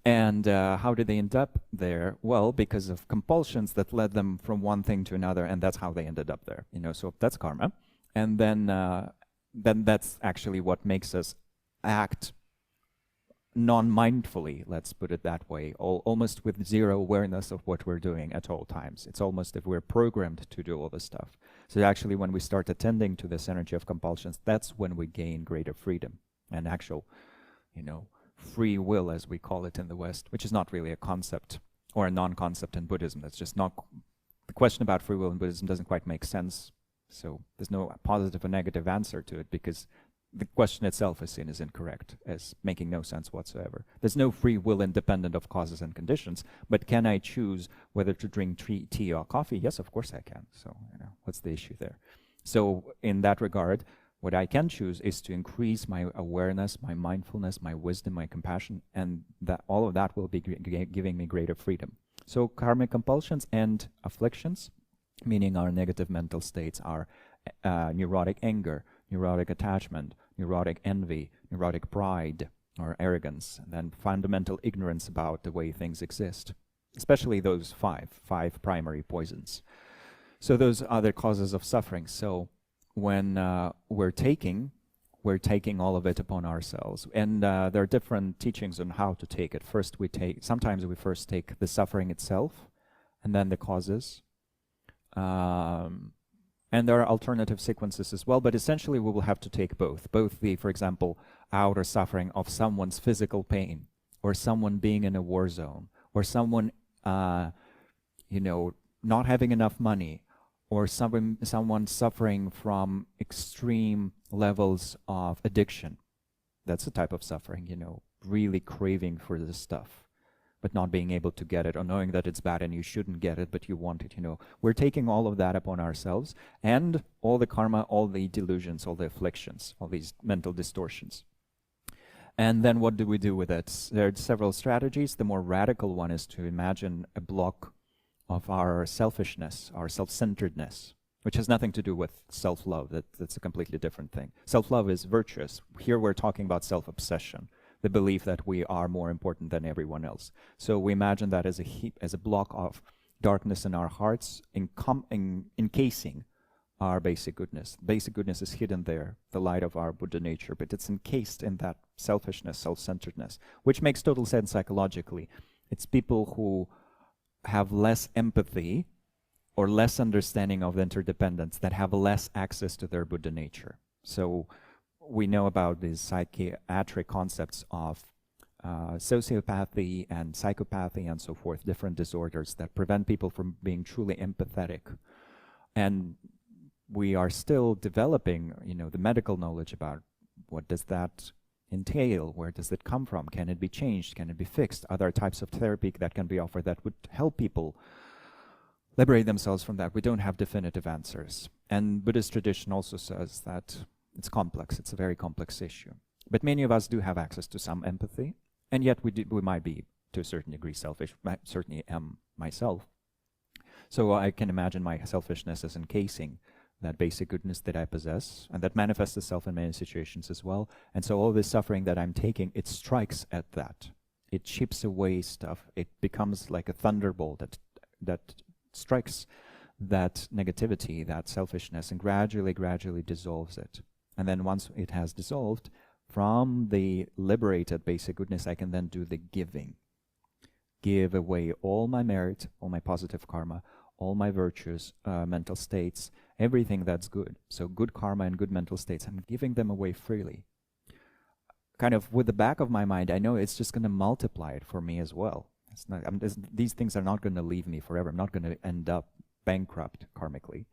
and how did they end up there? Well, because of compulsions that led them from one thing to another, and that's how they ended up there. So that's karma, and then that's actually what makes us act non-mindfully, let's put it that way, almost with zero awareness of what we're doing at all times. It's almost if we're programmed to do all this stuff. So actually, when we start attending to this energy of compulsions, that's when we gain greater freedom and actual, free will, as we call it in the West, which is not really a concept or a non-concept in Buddhism. That's just not, the question about free will in Buddhism doesn't quite make sense. So there's no positive or negative answer to it, because the question itself is seen as incorrect, as making no sense whatsoever. There's no free will independent of causes and conditions, but can I choose whether to drink tea or coffee? Yes, of course I can. So, what's the issue there? So in that regard, what I can choose is to increase my awareness, my mindfulness, my wisdom, my compassion, and that all of that will be giving me greater freedom. So karmic compulsions and afflictions, meaning our negative mental states, are neurotic anger, neurotic attachment, neurotic envy, neurotic pride or arrogance, and then fundamental ignorance about the way things exist, especially those five primary poisons. So those are the causes of suffering. So when we're taking all of it upon ourselves. And there are different teachings on how to take it. Sometimes we first take the suffering itself, and then the causes. And there are alternative sequences as well, but essentially we will have to take both. Both the, for example, outer suffering of someone's physical pain, or someone being in a war zone, or someone, not having enough money, or someone suffering from extreme levels of addiction. That's a type of suffering, really craving for this stuff, but not being able to get it, or knowing that it's bad and you shouldn't get it, but you want it, We're taking all of that upon ourselves, and all the karma, all the delusions, all the afflictions, all these mental distortions. And then what do we do with it? There are several strategies. The more radical one is to imagine a block of our selfishness, our self-centeredness, which has nothing to do with self-love. That's a completely different thing. Self-love is virtuous. Here we're talking about self-obsession, the belief that we are more important than everyone else. So we imagine that as a heap, as a block of darkness in our hearts, encasing our basic goodness. Basic goodness is hidden there, the light of our Buddha nature, but it's encased in that selfishness, self-centeredness, which makes total sense psychologically. It's people who have less empathy or less understanding of the interdependence that have less access to their Buddha nature. So we know about these psychiatric concepts of sociopathy and psychopathy and so forth, different disorders that prevent people from being truly empathetic. And we are still developing, the medical knowledge about what does that entail, where does it come from, can it be changed, can it be fixed, other types of therapy that can be offered that would help people liberate themselves from that. We don't have definitive answers. And Buddhist tradition also says that it's complex, it's a very complex issue. But many of us do have access to some empathy, and yet we might be, to a certain degree, selfish. I certainly am myself. So I can imagine my selfishness as encasing that basic goodness that I possess, and that manifests itself in many situations as well. And so all this suffering that I'm taking, it strikes at that. It chips away stuff. It becomes like a thunderbolt that strikes that negativity, that selfishness, and gradually dissolves it. And then once it has dissolved, from the liberated basic goodness, I can then do the giving. Give away all my merit, all my positive karma, all my virtues, mental states, everything that's good. So good karma and good mental states, I'm giving them away freely. Kind of with the back of my mind, I know it's just going to multiply it for me as well. It's not, these things are not going to leave me forever. I'm not going to end up bankrupt karmically.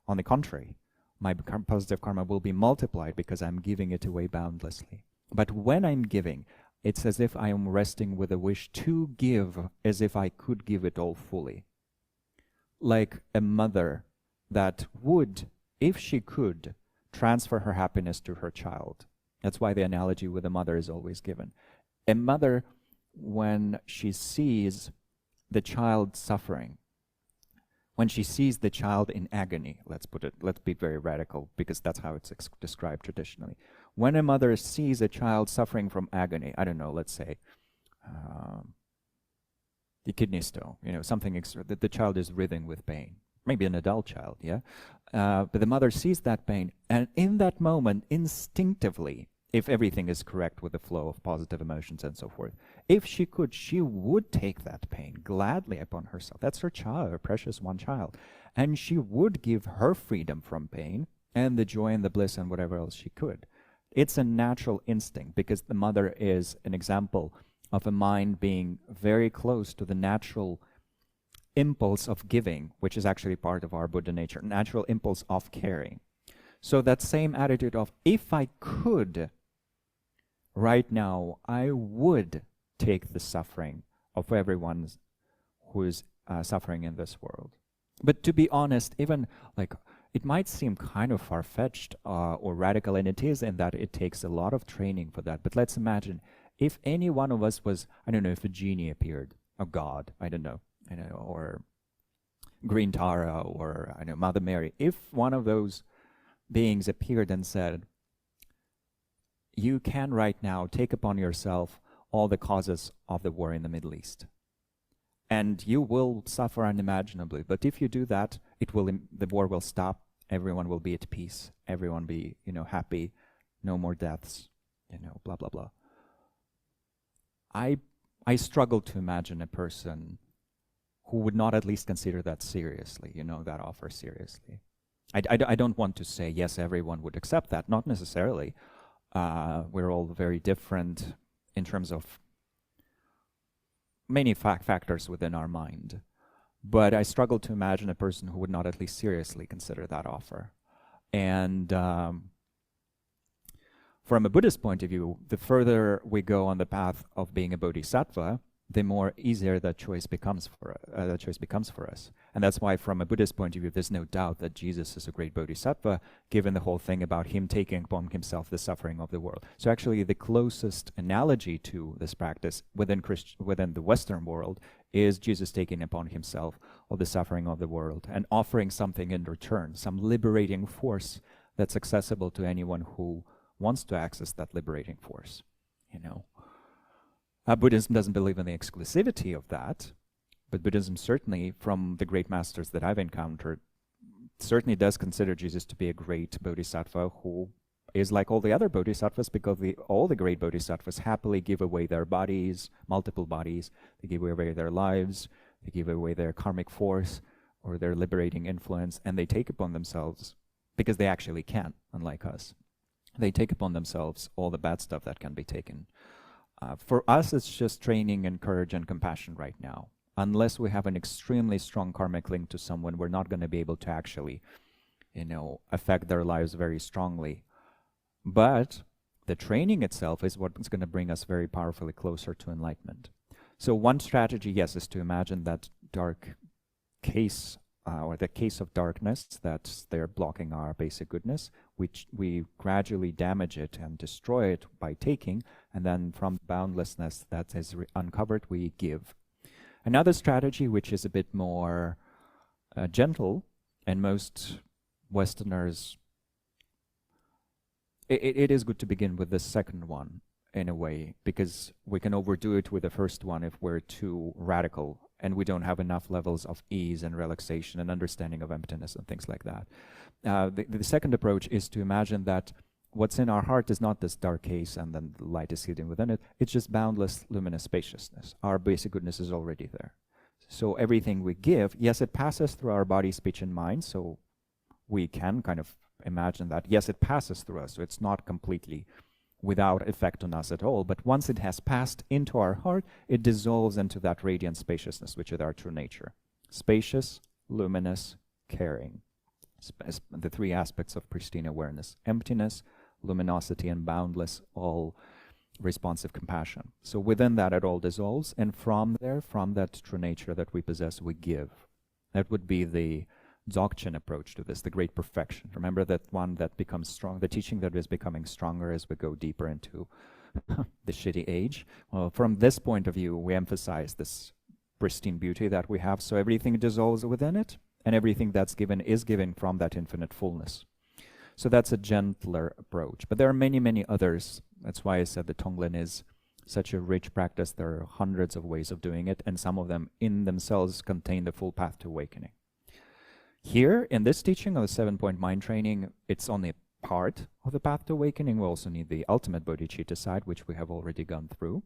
On the contrary, my positive karma will be multiplied because I'm giving it away boundlessly. But when I'm giving, it's as if I am resting with a wish to give as if I could give it all fully. Like a mother that would, if she could, transfer her happiness to her child. That's why the analogy with a mother is always given. A mother, when she sees the child suffering, when she sees the child in agony, let's be very radical, because that's how it's described traditionally. When a mother sees a child suffering from agony, I don't know, let's say, the kidney stone, something that the child is writhing with pain. Maybe an adult child, yeah? But the mother sees that pain, and in that moment, instinctively, if everything is correct with the flow of positive emotions and so forth, if she could, she would take that pain gladly upon herself. That's her child, her precious one child. And she would give her freedom from pain and the joy and the bliss and whatever else she could. It's a natural instinct, because the mother is an example of a mind being very close to the natural impulse of giving, which is actually part of our Buddha nature, natural impulse of caring. So that same attitude of, if I could, right now, I would take the suffering of everyone who is suffering in this world. But to be honest, even it might seem kind of far-fetched or radical, and it is, in that it takes a lot of training for that. But let's imagine if any one of us was, I don't know, if a genie appeared, a god, I don't know, or Green Tara, or Mother Mary. If one of those beings appeared and said, you can right now take upon yourself all the causes of the war in the Middle East, and you will suffer unimaginably, but if you do that, the war will stop, everyone will be at peace, everyone be happy, no more deaths, blah blah blah. I struggle to imagine a person who would not at least consider that seriously, that offer seriously. I don't want to say, yes, everyone would accept that, not necessarily. We're all very different in terms of many factors within our mind. But I struggle to imagine a person who would not at least seriously consider that offer. And from a Buddhist point of view, the further we go on the path of being a bodhisattva, the more easier that choice becomes for us. And that's why, from a Buddhist point of view, there's no doubt that Jesus is a great bodhisattva, given the whole thing about him taking upon himself the suffering of the world. So actually, the closest analogy to this practice within the Western world is Jesus taking upon himself all the suffering of the world and offering something in return, some liberating force that's accessible to anyone who wants to access that liberating force. Buddhism doesn't believe in the exclusivity of that, but Buddhism certainly, from the great masters that I've encountered, certainly does consider Jesus to be a great bodhisattva who is like all the other bodhisattvas, because all the great bodhisattvas happily give away their bodies, multiple bodies. They give away their lives, they give away their karmic force or their liberating influence, and they take upon themselves, because they actually can, unlike us, they take upon themselves all the bad stuff that can be taken. For us, it's just training and courage and compassion right now. Unless we have an extremely strong karmic link to someone, we're not going to be able to actually, affect their lives very strongly. But the training itself is what's going to bring us very powerfully closer to enlightenment. So one strategy, yes, is to imagine that dark case, or the case of darkness, that they're blocking our basic goodness, which we gradually damage it and destroy it by taking, and then from boundlessness that is uncovered, we give. Another strategy, which is a bit more gentle, and most Westerners, it is good to begin with the second one, in a way, because we can overdo it with the first one if we're too radical and we don't have enough levels of ease and relaxation and understanding of emptiness and things like that. The second approach is to imagine that what's in our heart is not this dark case and then the light is hidden within it. It's just boundless, luminous spaciousness. Our basic goodness is already there. So everything we give, yes, it passes through our body, speech, and mind, so we can kind of imagine that. Yes, it passes through us, so it's not completely without effect on us at all. But once it has passed into our heart, it dissolves into that radiant spaciousness, which is our true nature. Spacious, luminous, caring. The three aspects of pristine awareness: emptiness, luminosity, and boundless, all responsive compassion. So within that, it all dissolves, and from there, from that true nature that we possess, we give. That would be the Dzogchen approach to this, the great perfection. Remember that one that becomes strong, the teaching that is becoming stronger as we go deeper into the shitty age. Well, from this point of view, we emphasize this pristine beauty that we have, so everything dissolves within it, and everything that's given is given from that infinite fullness. So that's a gentler approach. But there are many, many others. That's why I said the Tonglen is such a rich practice. There are hundreds of ways of doing it, and some of them in themselves contain the full path to awakening. Here, in this teaching of the 7-point mind training, it's only part of the path to awakening. We also need the ultimate bodhicitta side, which we have already gone through,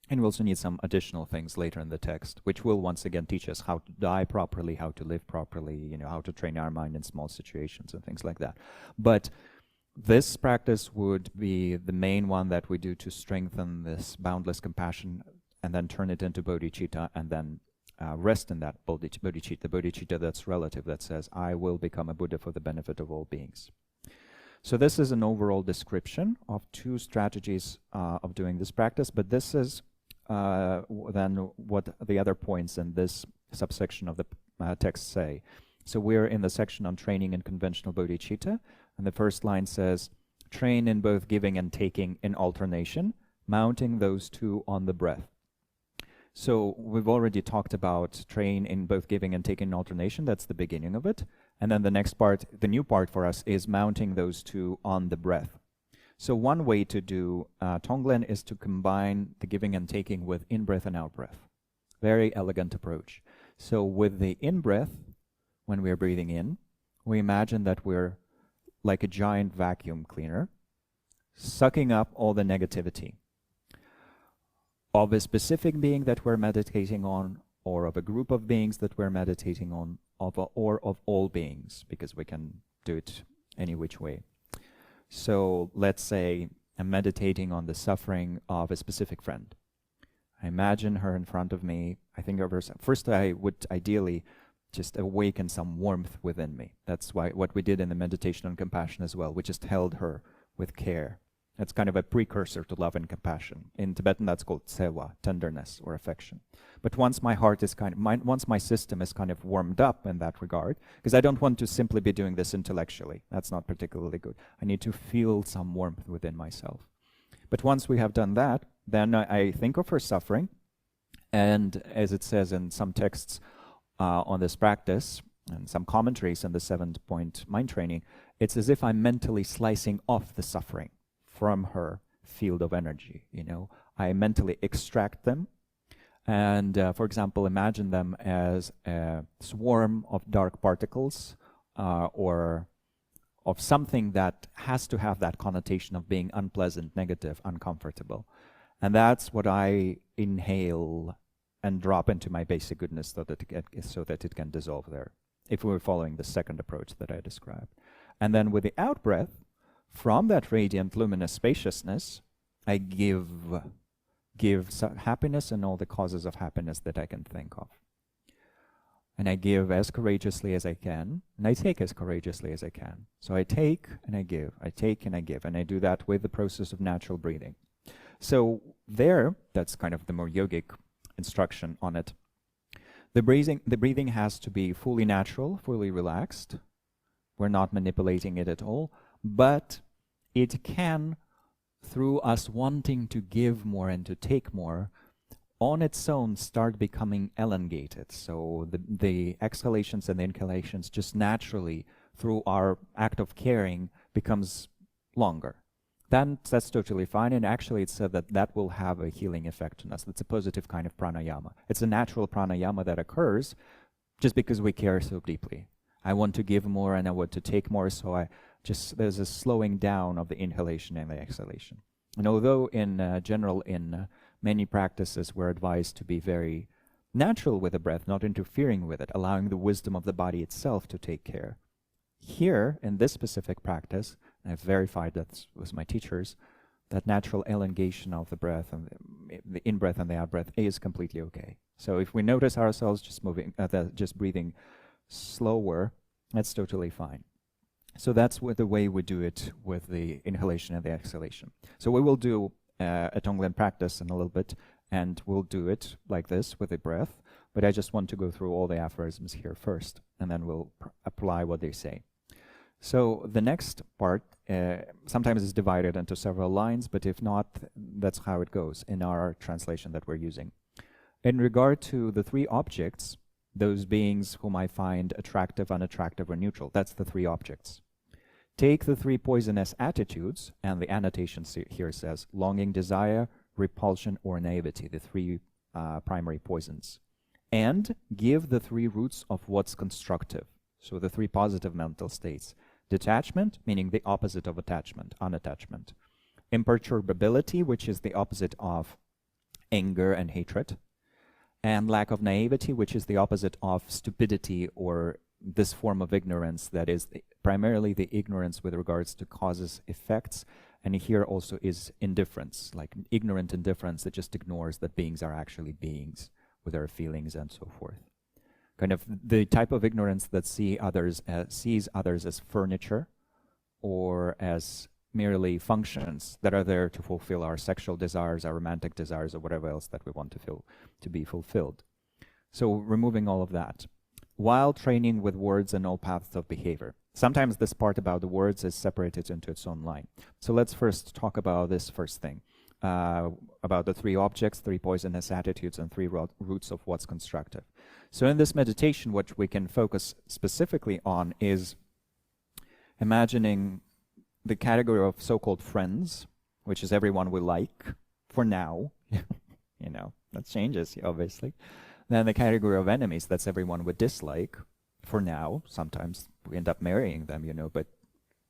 and we also need some additional things later in the text, which will once again teach us how to die properly, how to live properly, how to train our mind in small situations and things like that. But this practice would be the main one that we do to strengthen this boundless compassion and then turn it into bodhicitta, and then rest in that bodhicitta that's relative, that says, I will become a Buddha for the benefit of all beings. So this is an overall description of 2 strategies of doing this practice, but this is then what the other points in this subsection of the text say. So we're in the section on training in conventional bodhicitta, and the first line says, train in both giving and taking in alternation, mounting those 2 on the breath. So we've already talked about train in both giving and taking in alternation. That's the beginning of it. And then the next part, the new part for us, is mounting those 2 on the breath. So one way to do Tonglen is to combine the giving and taking with in-breath and out-breath. Very elegant approach. So with the in-breath, when we're breathing in, we imagine that we're like a giant vacuum cleaner, sucking up all the negativity of a specific being that we're meditating on, or of a group of beings that we're meditating on, or of all beings, because we can do it any which way. So let's say I'm meditating on the suffering of a specific friend. I imagine her in front of me. I think of her. First, I would ideally just awaken some warmth within me. That's what we did in the meditation on compassion as well. We just held her with care. That's kind of a precursor to love and compassion. In Tibetan, that's called tsewa, tenderness or affection. But once my heart is once my system is kind of warmed up in that regard, because I don't want to simply be doing this intellectually. That's not particularly good. I need to feel some warmth within myself. But once we have done that, then I think of her suffering, and as it says in some texts on this practice, and some commentaries in the 7-point mind training, it's as if I'm mentally slicing off the suffering from her field of energy. I mentally extract them, and for example, imagine them as a swarm of dark particles, or of something that has to have that connotation of being unpleasant, negative, uncomfortable. And that's what I inhale and drop into my basic goodness so that it can dissolve there, if we were following the second approach that I described. And then with the out-breath, from that radiant, luminous spaciousness, I give happiness and all the causes of happiness that I can think of. And I give as courageously as I can, and I take as courageously as I can. So I take and I give, I take and I give, and I do that with the process of natural breathing. So there, that's kind of the more yogic instruction on it. The breathing has to be fully natural, fully relaxed. We're not manipulating it at all, but it can, through us wanting to give more and to take more, on its own start becoming elongated. So the exhalations and the inhalations just naturally, through our act of caring, becomes longer. That's totally fine, and actually it's said that will have a healing effect on us. It's a positive kind of pranayama. It's a natural pranayama that occurs just because we care so deeply. I want to give more and I want to take more, so there's a slowing down of the inhalation and the exhalation. And although in general, in many practices we're advised to be very natural with the breath, not interfering with it, allowing the wisdom of the body itself to take care. Here, in this specific practice, and I've verified that with my teachers, that natural elongation of the breath and the in-breath and the out-breath is completely okay. So if we notice ourselves just breathing slower, that's totally fine. So that's the way we do it with the inhalation and the exhalation. So we will do a Tonglen practice in a little bit, and we'll do it like this with the breath, but I just want to go through all the aphorisms here first, and then we'll apply what they say. So the next part sometimes is divided into several lines, but if not, that's how it goes in our translation that we're using. In regard to the three objects, those beings whom I find attractive, unattractive, or neutral, that's the three objects. Take the three poisonous attitudes, and the annotation here says longing, desire, repulsion, or naivety, the three primary poisons. And give the three roots of what's constructive, so the three positive mental states. Detachment, meaning the opposite of attachment, unattachment. Imperturbability, which is the opposite of anger and hatred. And lack of naivety, which is the opposite of stupidity or this form of ignorance that is primarily the ignorance with regards to causes, effects, and here also is indifference, like ignorant indifference that just ignores that beings are actually beings with their feelings and so forth. Kind of the type of ignorance that sees others as furniture or as merely functions that are there to fulfill our sexual desires, our romantic desires, or whatever else that we want to be fulfilled. So removing all of that, while training with words and all paths of behavior. Sometimes this part about the words is separated into its own line. So let's first talk about this first thing, about the three objects, three poisonous attitudes, and three roots of what's constructive. So in this meditation, what we can focus specifically on is imagining the category of so-called friends, which is everyone we like for now. That changes, obviously. Then the category of enemies, that's everyone we dislike for now. Sometimes we end up marrying them, but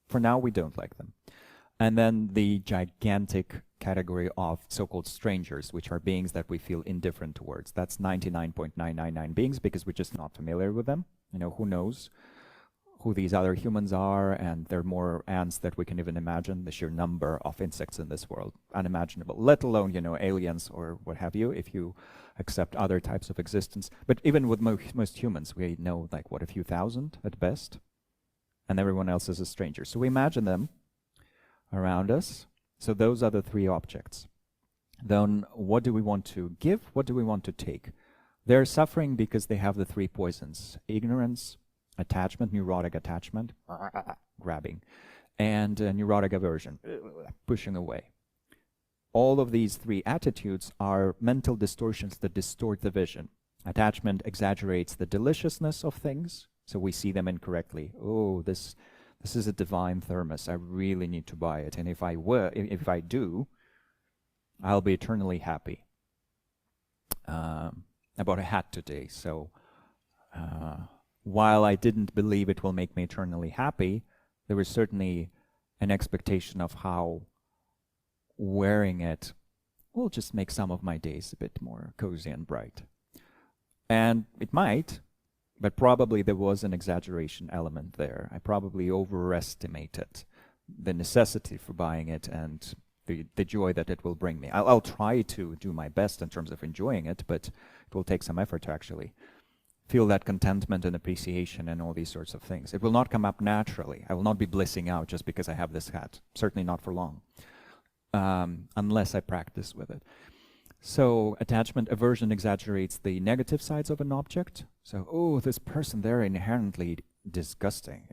for now we don't like them. And then the gigantic category of so-called strangers, which are beings that we feel indifferent towards. That's 99.999 beings because we're just not familiar with them. Who knows who these other humans are, and there are more ants that we can even imagine. The sheer number of insects in this world, unimaginable, let alone, aliens or what have you, if you accept other types of existence. But even with most humans, we know like what, a few thousand at best, and everyone else is a stranger. So we imagine them around us. So those are the three objects. Then what do we want to give? What do we want to take? They're suffering because they have the three poisons: ignorance, attachment, neurotic attachment, grabbing, and neurotic aversion, pushing away. All of these three attitudes are mental distortions that distort the vision. Attachment exaggerates the deliciousness of things, so we see them incorrectly. Oh, this is a divine thermos. I really need to buy it, and if I do, I'll be eternally happy. I bought a hat today, so while I didn't believe it will make me eternally happy, there was certainly an expectation of how wearing it will just make some of my days a bit more cozy and bright. And it might, but probably there was an exaggeration element there. I probably overestimated the necessity for buying it and the joy that it will bring me. I'll try to do my best in terms of enjoying it, but it will take some effort to actually feel that contentment and appreciation and all these sorts of things. It will not come up naturally. I will not be blissing out just because I have this hat. Certainly not for long, unless I practice with it. So attachment aversion exaggerates the negative sides of an object. So, oh, this person, they're inherently disgusting,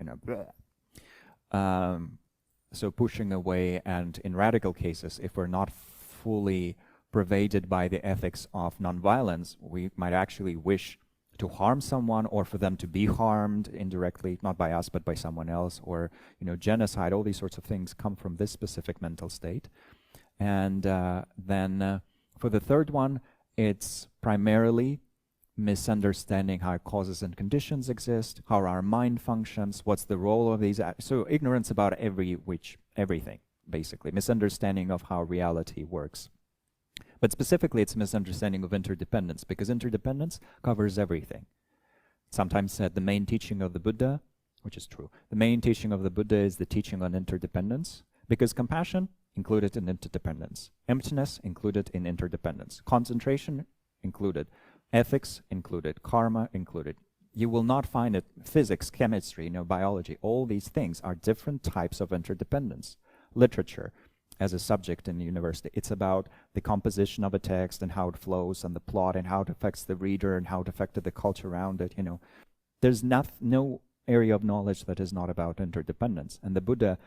so pushing away, and in radical cases, if we're not fully pervaded by the ethics of nonviolence, we might actually wish to harm someone or for them to be harmed indirectly, not by us, but by someone else, or, genocide. All these sorts of things come from this specific mental state. And then for the third one, it's primarily misunderstanding how causes and conditions exist, how our mind functions, what's the role of these. So ignorance about everything, basically. Misunderstanding of how reality works. But specifically, it's misunderstanding of interdependence, because interdependence covers everything. Sometimes said the main teaching of the Buddha, which is true, the main teaching of the Buddha is the teaching on interdependence, because compassion included in interdependence, emptiness included in interdependence, concentration included, ethics included, karma included. You will not find it, physics, chemistry, biology, all these things are different types of interdependence. Literature as a subject in the university, it's about the composition of a text and how it flows and the plot and how it affects the reader and how it affected the culture around it, There's no area of knowledge that is not about interdependence. And the Buddha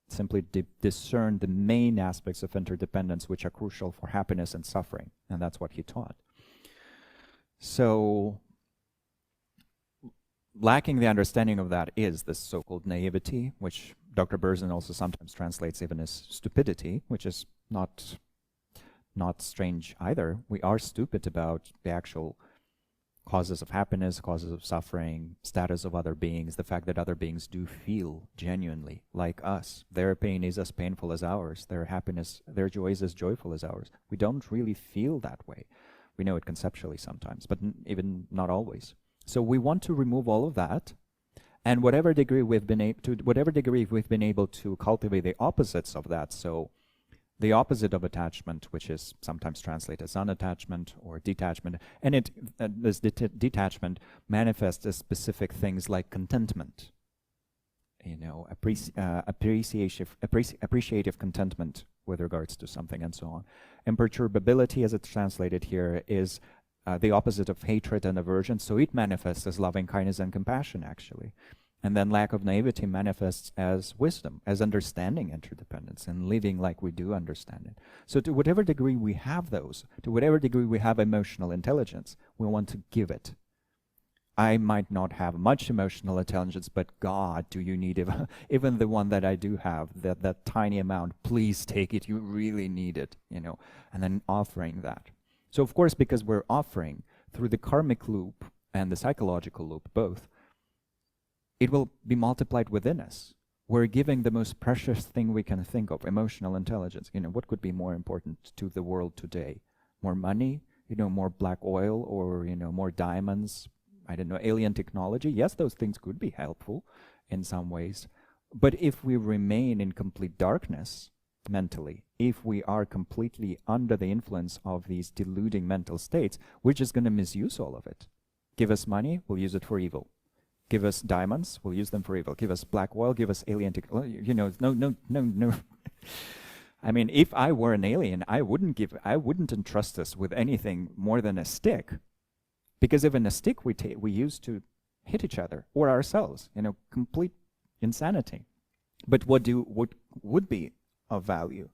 simply discerned the main aspects of interdependence which are crucial for happiness and suffering, and that's what he taught. So lacking the understanding of that is this so-called naivety, which Dr. Berzin also sometimes translates even as stupidity, which is not strange either. We are stupid about the actual causes of happiness, causes of suffering, status of other beings, the fact that other beings do feel genuinely like us. Their pain is as painful as ours. Their happiness, their joy is as joyful as ours. We don't really feel that way. We know it conceptually sometimes, but even not always. So we want to remove all of that, and whatever degree we've been able to cultivate the opposites of that. So the opposite of attachment, which is sometimes translated as unattachment or detachment, and this detachment manifests as specific things like contentment, appreciative contentment with regards to something, and so on. Imperturbability, as it's translated here, is the opposite of hatred and aversion, so it manifests as loving kindness and compassion, actually. And then lack of naivety manifests as wisdom, as understanding interdependence and living like we do understand it. So to whatever degree we have those, to whatever degree we have emotional intelligence, we want to give it. I might not have much emotional intelligence, but God, do you need even the one that I do have, that tiny amount, please take it, you really need it, and then offering that. So of course, because we're offering through the karmic loop and the psychological loop, both, it will be multiplied within us. We're giving the most precious thing we can think of, emotional intelligence. What could be more important to the world today? More money, more black oil, or, more diamonds, I don't know, alien technology? Yes, those things could be helpful in some ways. But if we remain in complete darkness mentally, if we are completely under the influence of these deluding mental states, we're just going to misuse all of it. Give us money, we'll use it for evil. Give us diamonds, we'll use them for evil. Give us black oil, give us alien no. I mean, if I were an alien, I wouldn't entrust us with anything more than a stick. Because even a stick we use to hit each other or ourselves, complete insanity. But what would be of value?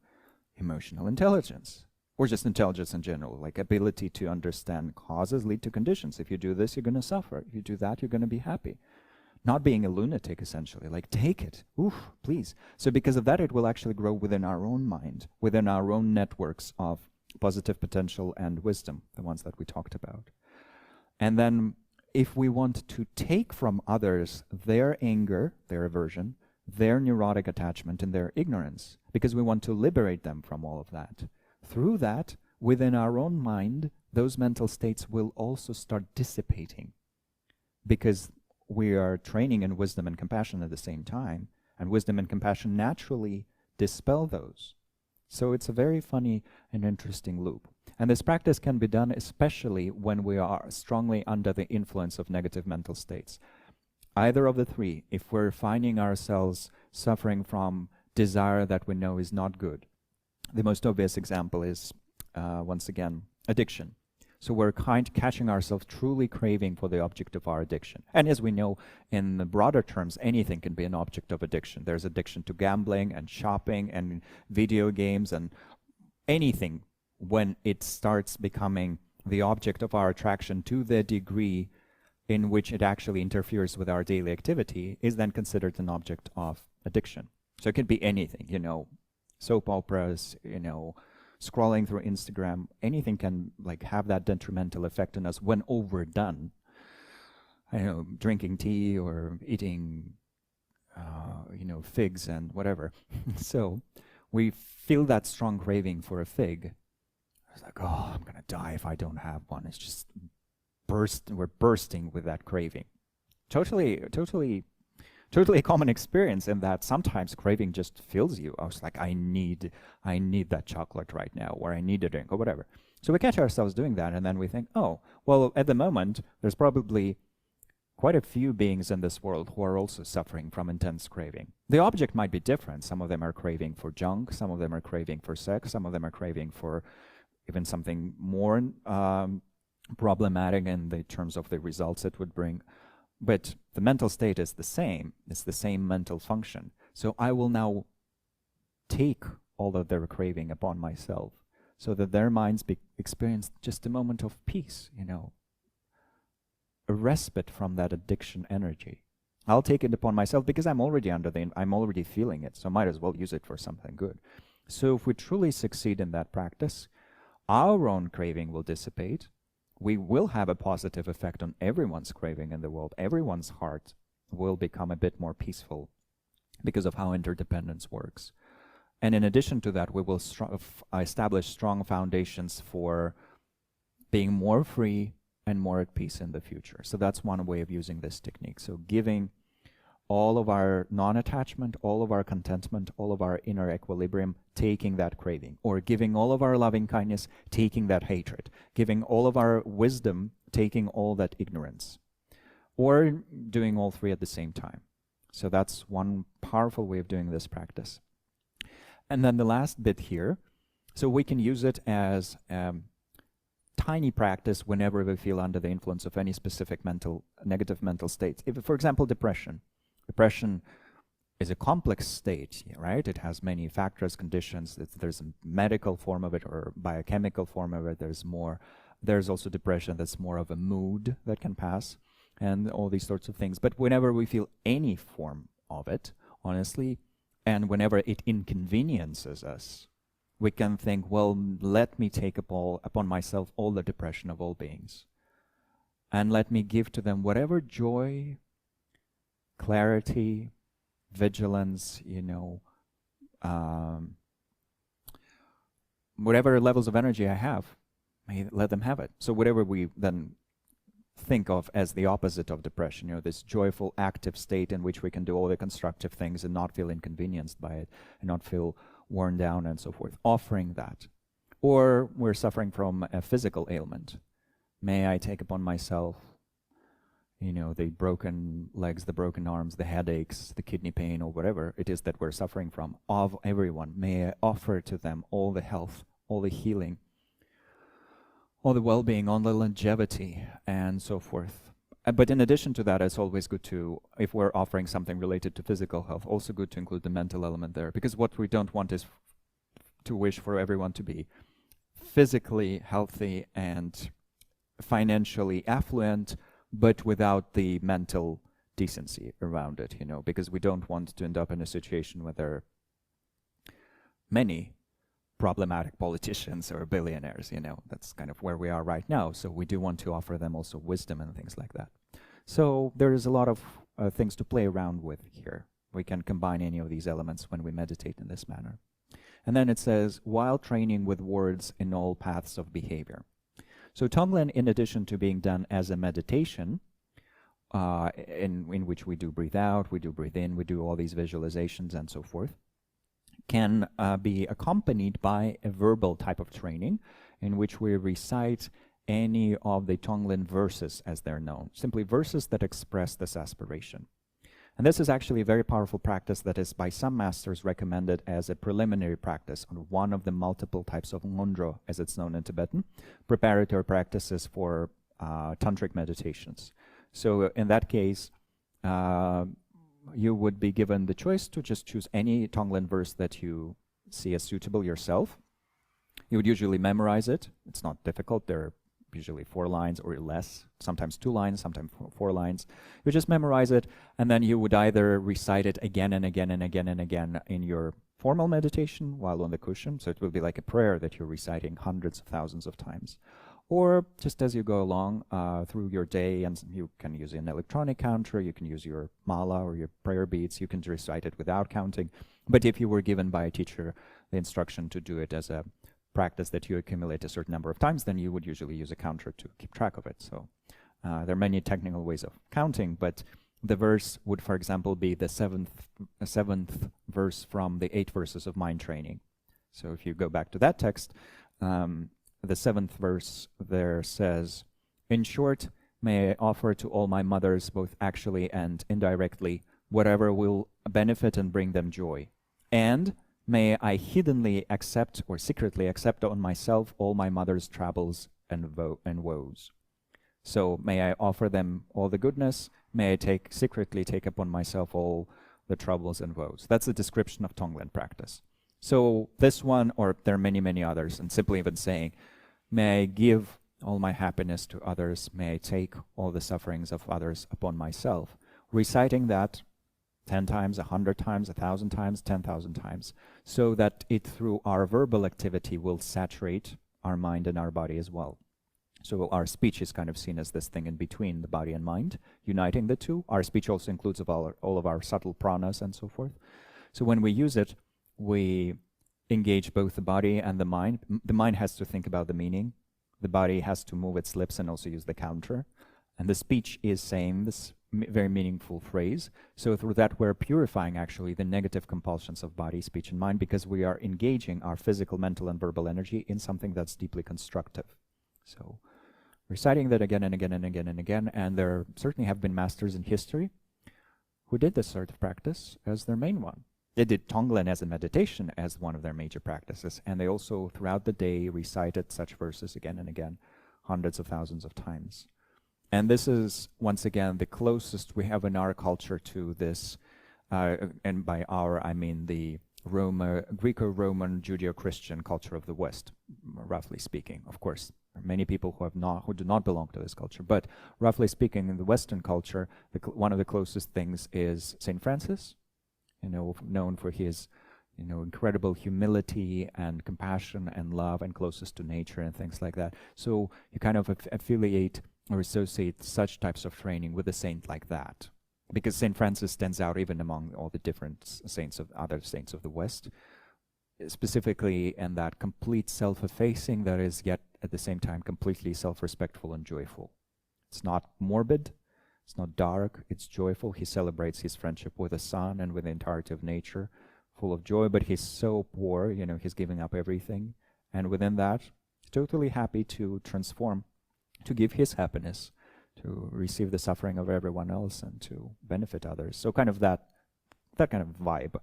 Emotional intelligence, or just intelligence in general, like ability to understand causes lead to conditions. If you do this, you're going to suffer. If you do that, you're going to be happy. Not being a lunatic, essentially, like take it, oof, please. So because of that, it will actually grow within our own mind, within our own networks of positive potential and wisdom, the ones that we talked about. And then if we want to take from others their anger, their aversion, their neurotic attachment, and their ignorance, because we want to liberate them from all of that, through that, within our own mind, those mental states will also start dissipating, because we are training in wisdom and compassion at the same time, and wisdom and compassion naturally dispel those. So it's a very funny and interesting loop. And this practice can be done especially when we are strongly under the influence of negative mental states. Either of the three, if we're finding ourselves suffering from desire that we know is not good. The most obvious example is, once again, addiction. So we're catching ourselves truly craving for the object of our addiction. And as we know, in the broader terms, anything can be an object of addiction. There's addiction to gambling and shopping and video games and anything, when it starts becoming the object of our attraction to the degree in which it actually interferes with our daily activity, is then considered an object of addiction. So it could be anything, soap operas, scrolling through Instagram, anything can have that detrimental effect on us when overdone. I don't know, drinking tea or eating, figs and whatever. So we feel that strong craving for a fig. It's like, oh, I'm gonna die if I don't have one. It's just we're bursting with that craving. Totally a common experience in that sometimes craving just fills you. I was like, I need that chocolate right now, or I need a drink, or whatever. So we catch ourselves doing that, and then we think, oh, well, at the moment, there's probably quite a few beings in this world who are also suffering from intense craving. The object might be different. Some of them are craving for junk, some of them are craving for sex, some of them are craving for even something more problematic in the terms of the results it would bring. But the mental state is the same. It's the same mental function. So I will now take all of their craving upon myself so that their minds experience just a moment of peace, a respite from that addiction energy. I'll take it upon myself because I'm already I'm already feeling it, so might as well use it for something good. So if we truly succeed in that practice, our own craving will dissipate. We will have a positive effect on everyone's craving in the world. Everyone's heart will become a bit more peaceful because of how interdependence works. And in addition to that, we will establish strong foundations for being more free and more at peace in the future. So that's one way of using this technique. So giving all of our non-attachment, all of our contentment, all of our inner equilibrium, taking that craving, or giving all of our loving kindness, taking that hatred, giving all of our wisdom, taking all that ignorance, or doing all three at the same time. So that's one powerful way of doing this practice. And then the last bit here, so we can use it as tiny practice whenever we feel under the influence of any specific negative mental states. If, for example, depression. Depression is a complex state, right? It has many factors, conditions. There's a medical form of it or biochemical form of it. There's also depression that's more of a mood that can pass and all these sorts of things. But whenever we feel any form of it, honestly, and whenever it inconveniences us, we can think, well, let me take upon myself all the depression of all beings. And let me give to them whatever joy, clarity, vigilance, whatever levels of energy I have, let them have it. So whatever we then think of as the opposite of depression, this joyful, active state in which we can do all the constructive things and not feel inconvenienced by it and not feel worn down and so forth, offering that. Or we're suffering from a physical ailment. May I take upon myself, the broken legs, the broken arms, the headaches, the kidney pain, or whatever it is that we're suffering from, of everyone. May I offer to them all the health, all the healing, all the well-being, all the longevity, and so forth. But in addition to that, it's always good to, if we're offering something related to physical health, also good to include the mental element there, because what we don't want is to wish for everyone to be physically healthy and financially affluent, but without the mental decency around it, because we don't want to end up in a situation where there are many problematic politicians or billionaires, that's kind of where we are right now. So we do want to offer them also wisdom and things like that. So there is a lot of things to play around with here. We can combine any of these elements when we meditate in this manner. And then it says, while training with words in all paths of behavior. So Tonglen, in addition to being done as a meditation, in which we do breathe out, we do breathe in, we do all these visualizations and so forth, can be accompanied by a verbal type of training in which we recite any of the Tonglen verses as they're known, simply verses that express this aspiration. And this is actually a very powerful practice that is by some masters recommended as a preliminary practice on one of the multiple types of ngondro, as it's known in Tibetan, preparatory practices for tantric meditations. So in that case, you would be given the choice to just choose any Tonglen verse that you see as suitable yourself. You would usually memorize it. It's not difficult. There are usually 4 lines or less, sometimes 2 lines, sometimes 4 lines. You just memorize it, and then you would either recite it again and again and again and again in your formal meditation while on the cushion. So it will be like a prayer that you're reciting hundreds of thousands of times. Or just as you go along through your day, and you can use an electronic counter, you can use your mala or your prayer beads, you can recite it without counting. But if you were given by a teacher the instruction to do it as a practice that you accumulate a certain number of times, then you would usually use a counter to keep track of it. So there are many technical ways of counting, but the verse would, for example, be the seventh verse from the 8 verses of mind training. So if you go back to that text, the 7th verse there says, in short, may I offer to all my mothers, both actually and indirectly, whatever will benefit and bring them joy. And may I hiddenly accept or secretly accept on myself all my mother's troubles and woes. So may I offer them all the goodness, may I secretly take upon myself all the troubles and woes. That's the description of Tonglen practice. So this one, or there are many, many others, and simply even saying, may I give all my happiness to others, may I take all the sufferings of others upon myself. Reciting that 10 times, 100 times, 1,000 times, 10,000 times, so that it through our verbal activity will saturate our mind and our body as well. So our speech is kind of seen as this thing in between the body and mind, uniting the two. Our speech also includes all of our subtle pranas and so forth. So when we use it, we engage both the body and the mind. The mind has to think about the meaning. The body has to move its lips and also use the counter. And the speech is saying this very meaningful phrase. So through that, we're purifying actually the negative compulsions of body, speech, and mind, because we are engaging our physical, mental, and verbal energy in something that's deeply constructive. So reciting that again and again and again and again, and there certainly have been masters in history who did this sort of practice as their main one. They did Tonglen as a meditation as one of their major practices, and they also throughout the day recited such verses again and again, hundreds of thousands of times. And this is, once again, the closest we have in our culture to this, and by our, I mean the Greco-Roman Judeo-Christian culture of the West, roughly speaking. Of course, there are many people who do not belong to this culture, but roughly speaking, in the Western culture, one of the closest things is Saint Francis, known for his, incredible humility and compassion and love and closest to nature and things like that. So you kind of affiliate or associate such types of training with a saint like that, because Saint Francis stands out even among all the different other saints of the West, specifically in that complete self-effacing that is yet at the same time completely self-respectful and joyful. It's not morbid, it's not dark, it's joyful. He celebrates his friendship with the sun and with the entirety of nature, full of joy, but he's so poor, he's giving up everything. And within that, he's totally happy to transform, to give his happiness, to receive the suffering of everyone else and to benefit others. So kind of that kind of vibe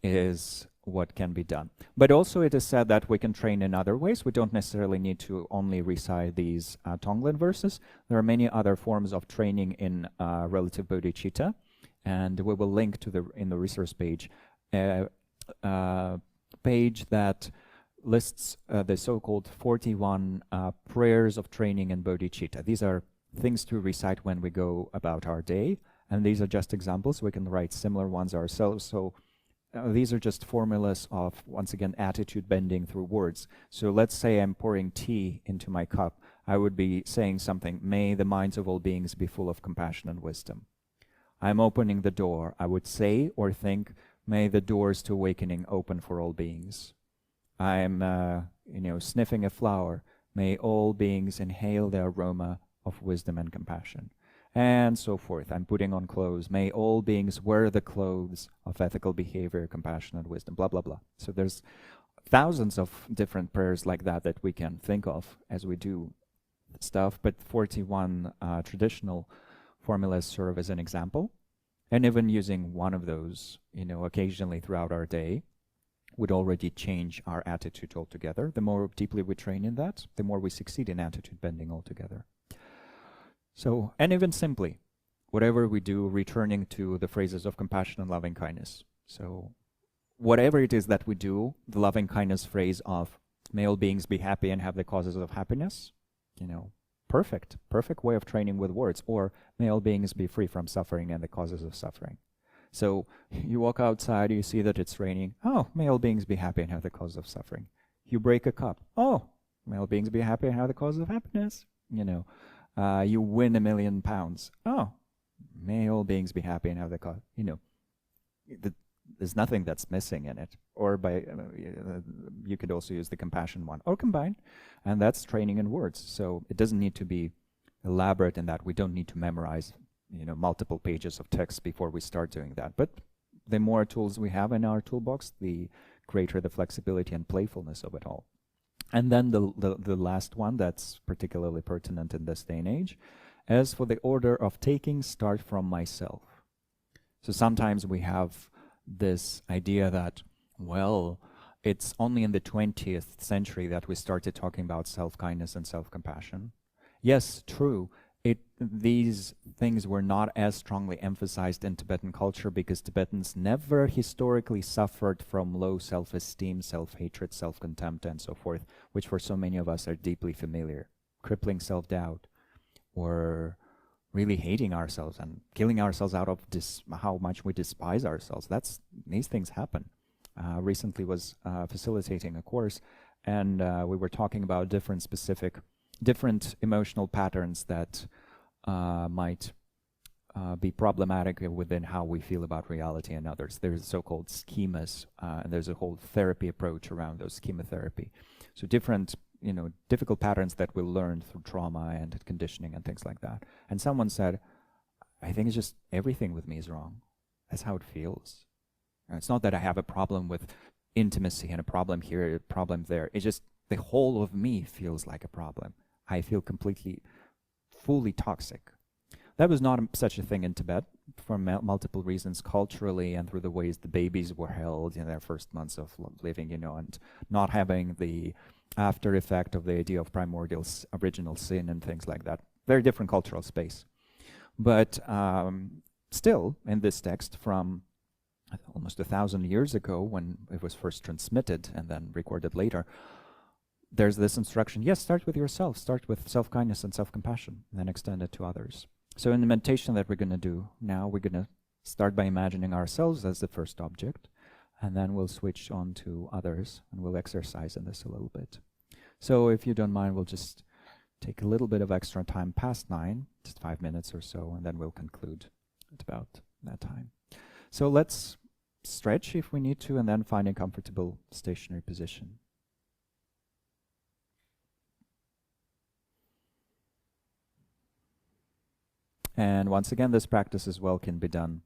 is what can be done. But also it is said that we can train in other ways. We don't necessarily need to only recite these Tonglen verses. There are many other forms of training in relative bodhicitta, and we will link to in the resource page, page that lists the so-called 41 prayers of training in bodhicitta. These are things to recite when we go about our day, and these are just examples. We can write similar ones ourselves. So these are just formulas of, once again, attitude bending through words. So let's say I'm pouring tea into my cup. I would be saying something, may the minds of all beings be full of compassion and wisdom. I'm opening the door. I would say or think, may the doors to awakening open for all beings. I'm sniffing a flower. May all beings inhale the aroma of wisdom and compassion, and so forth. I'm putting on clothes. May all beings wear the clothes of ethical behavior, compassion, and wisdom, blah, blah, blah. So there's thousands of different prayers like that we can think of as we do stuff, but 41 traditional formulas serve as an example. And even using one of those, occasionally throughout our day would already change our attitude altogether. The more deeply we train in that, the more we succeed in attitude bending altogether. So, and even simply, whatever we do, returning to the phrases of compassion and loving kindness. So, whatever it is that we do, the loving kindness phrase of, may all beings be happy and have the causes of happiness, perfect way of training with words. Or, may all beings be free from suffering and the causes of suffering. So, you walk outside, you see that it's raining. Oh, may all beings be happy and have the cause of suffering. You break a cup. Oh, may all beings be happy and have the cause of happiness. You win £1 million. Oh, may all beings be happy and have the cause. There's nothing that's missing in it. Or you could also use the compassion one, or combine, and that's training in words. So it doesn't need to be elaborate in that. We don't need to memorize, multiple pages of text before we start doing that. But the more tools we have in our toolbox, the greater the flexibility and playfulness of it all. And then the last one that's particularly pertinent in this day and age, as for the order of taking, start from myself. So sometimes we have this idea that, well, it's only in the 20th century that we started talking about self-kindness and self-compassion. Yes, true. These things were not as strongly emphasized in Tibetan culture because Tibetans never historically suffered from low self-esteem, self-hatred, self-contempt, and so forth, which for so many of us are deeply familiar. Crippling self-doubt, or really hating ourselves and killing ourselves out of how much we despise ourselves. These things happen. Recently was facilitating a course, and we were talking about different emotional patterns that might be problematic within how we feel about reality and others. There's so-called schemas, and there's a whole therapy approach around those, schema therapy. So different, difficult patterns that we learned through trauma and conditioning and things like that. And someone said, I think it's just everything with me is wrong. That's how it feels. And it's not that I have a problem with intimacy and a problem here, a problem there. It's just the whole of me feels like a problem. I feel fully toxic. That was not such a thing in Tibet for multiple reasons, culturally and through the ways the babies were held in their first months of living, and not having the after effect of the idea of primordial original sin and things like that. Very different cultural space. But still, in this text from almost 1,000 years ago, when it was first transmitted and then recorded later, there's this instruction, yes, start with yourself, start with self-kindness and self-compassion, and then extend it to others. So in the meditation that we're going to do now, we're going to start by imagining ourselves as the first object, and then we'll switch on to others, and we'll exercise in this a little bit. So if you don't mind, we'll just take a little bit of extra time past 9, just 5 minutes or so, and then we'll conclude at about that time. So let's stretch if we need to, and then find a comfortable stationary position. And once again, this practice as well can be done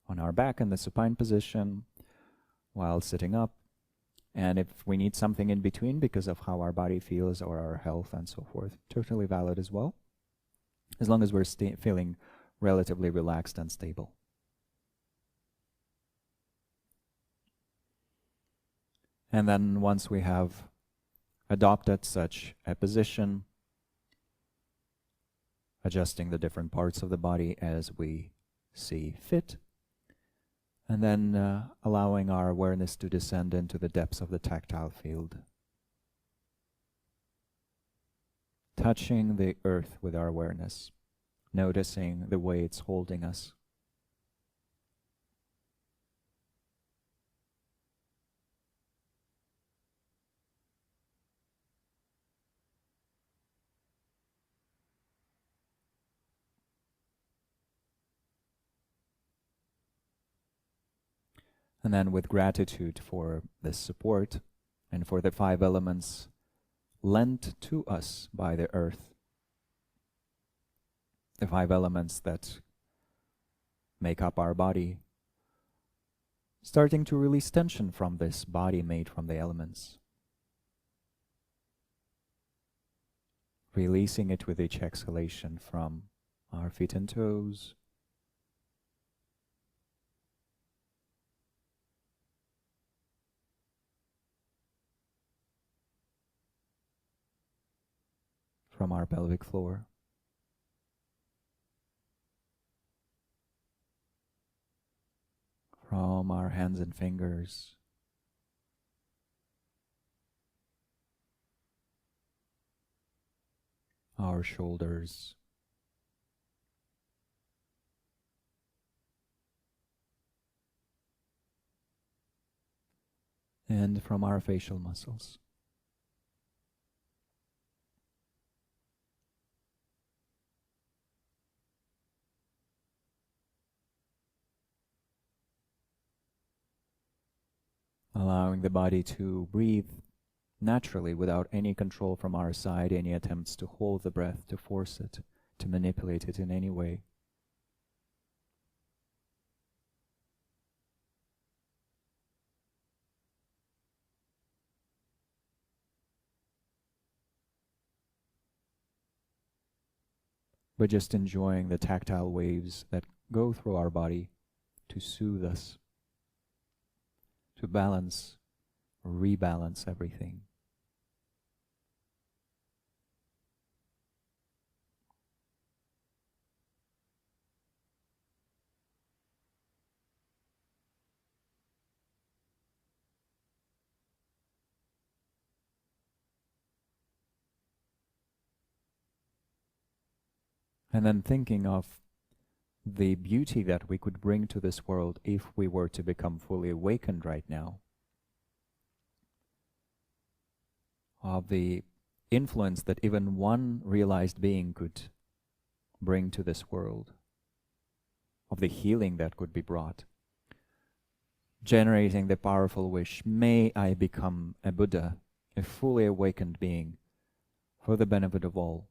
on our back in the supine position while sitting up. And if we need something in between because of how our body feels or our health and so forth, totally valid as well, as long as we're feeling relatively relaxed and stable. And then once we have adopted such a position, adjusting the different parts of the body as we see fit, and then allowing our awareness to descend into the depths of the tactile field. Touching the earth with our awareness, noticing the way it's holding us. And then with gratitude for this support and for the 5 elements lent to us by the earth, the 5 elements that make up our body, starting to release tension from this body made from the elements. Releasing it with each exhalation from our feet and toes, from our pelvic floor, from our hands and fingers, our shoulders, and from our facial muscles. Allowing the body to breathe naturally without any control from our side, any attempts to hold the breath, to force it, to manipulate it in any way. But just enjoying the tactile waves that go through our body to soothe us, to balance, rebalance everything. And then thinking of the beauty that we could bring to this world if we were to become fully awakened right now, of the influence that even one realized being could bring to this world, of the healing that could be brought, generating the powerful wish, may I become a Buddha, a fully awakened being, for the benefit of all.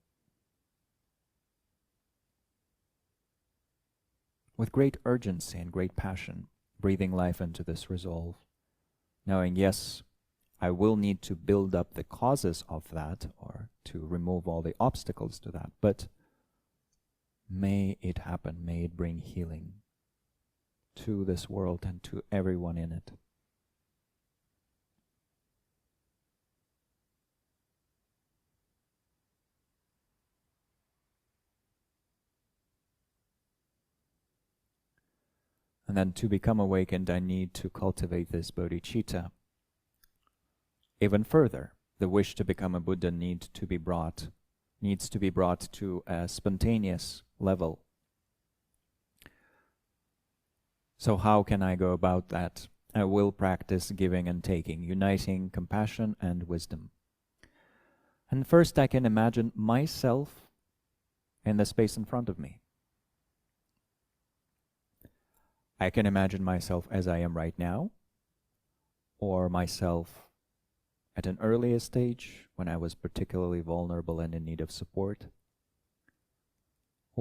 With great urgency and great passion, breathing life into this resolve, knowing, yes, I will need to build up the causes of that or to remove all the obstacles to that, but may it happen, may it bring healing to this world and to everyone in it. And then to become awakened, I need to cultivate this bodhicitta. Even further, the wish to become a Buddha needs to be brought to a spontaneous level. So how can I go about that? I will practice giving and taking, uniting compassion and wisdom. And first I can imagine myself in the space in front of me. I can imagine myself as I am right now, or myself at an earlier stage when I was particularly vulnerable and in need of support,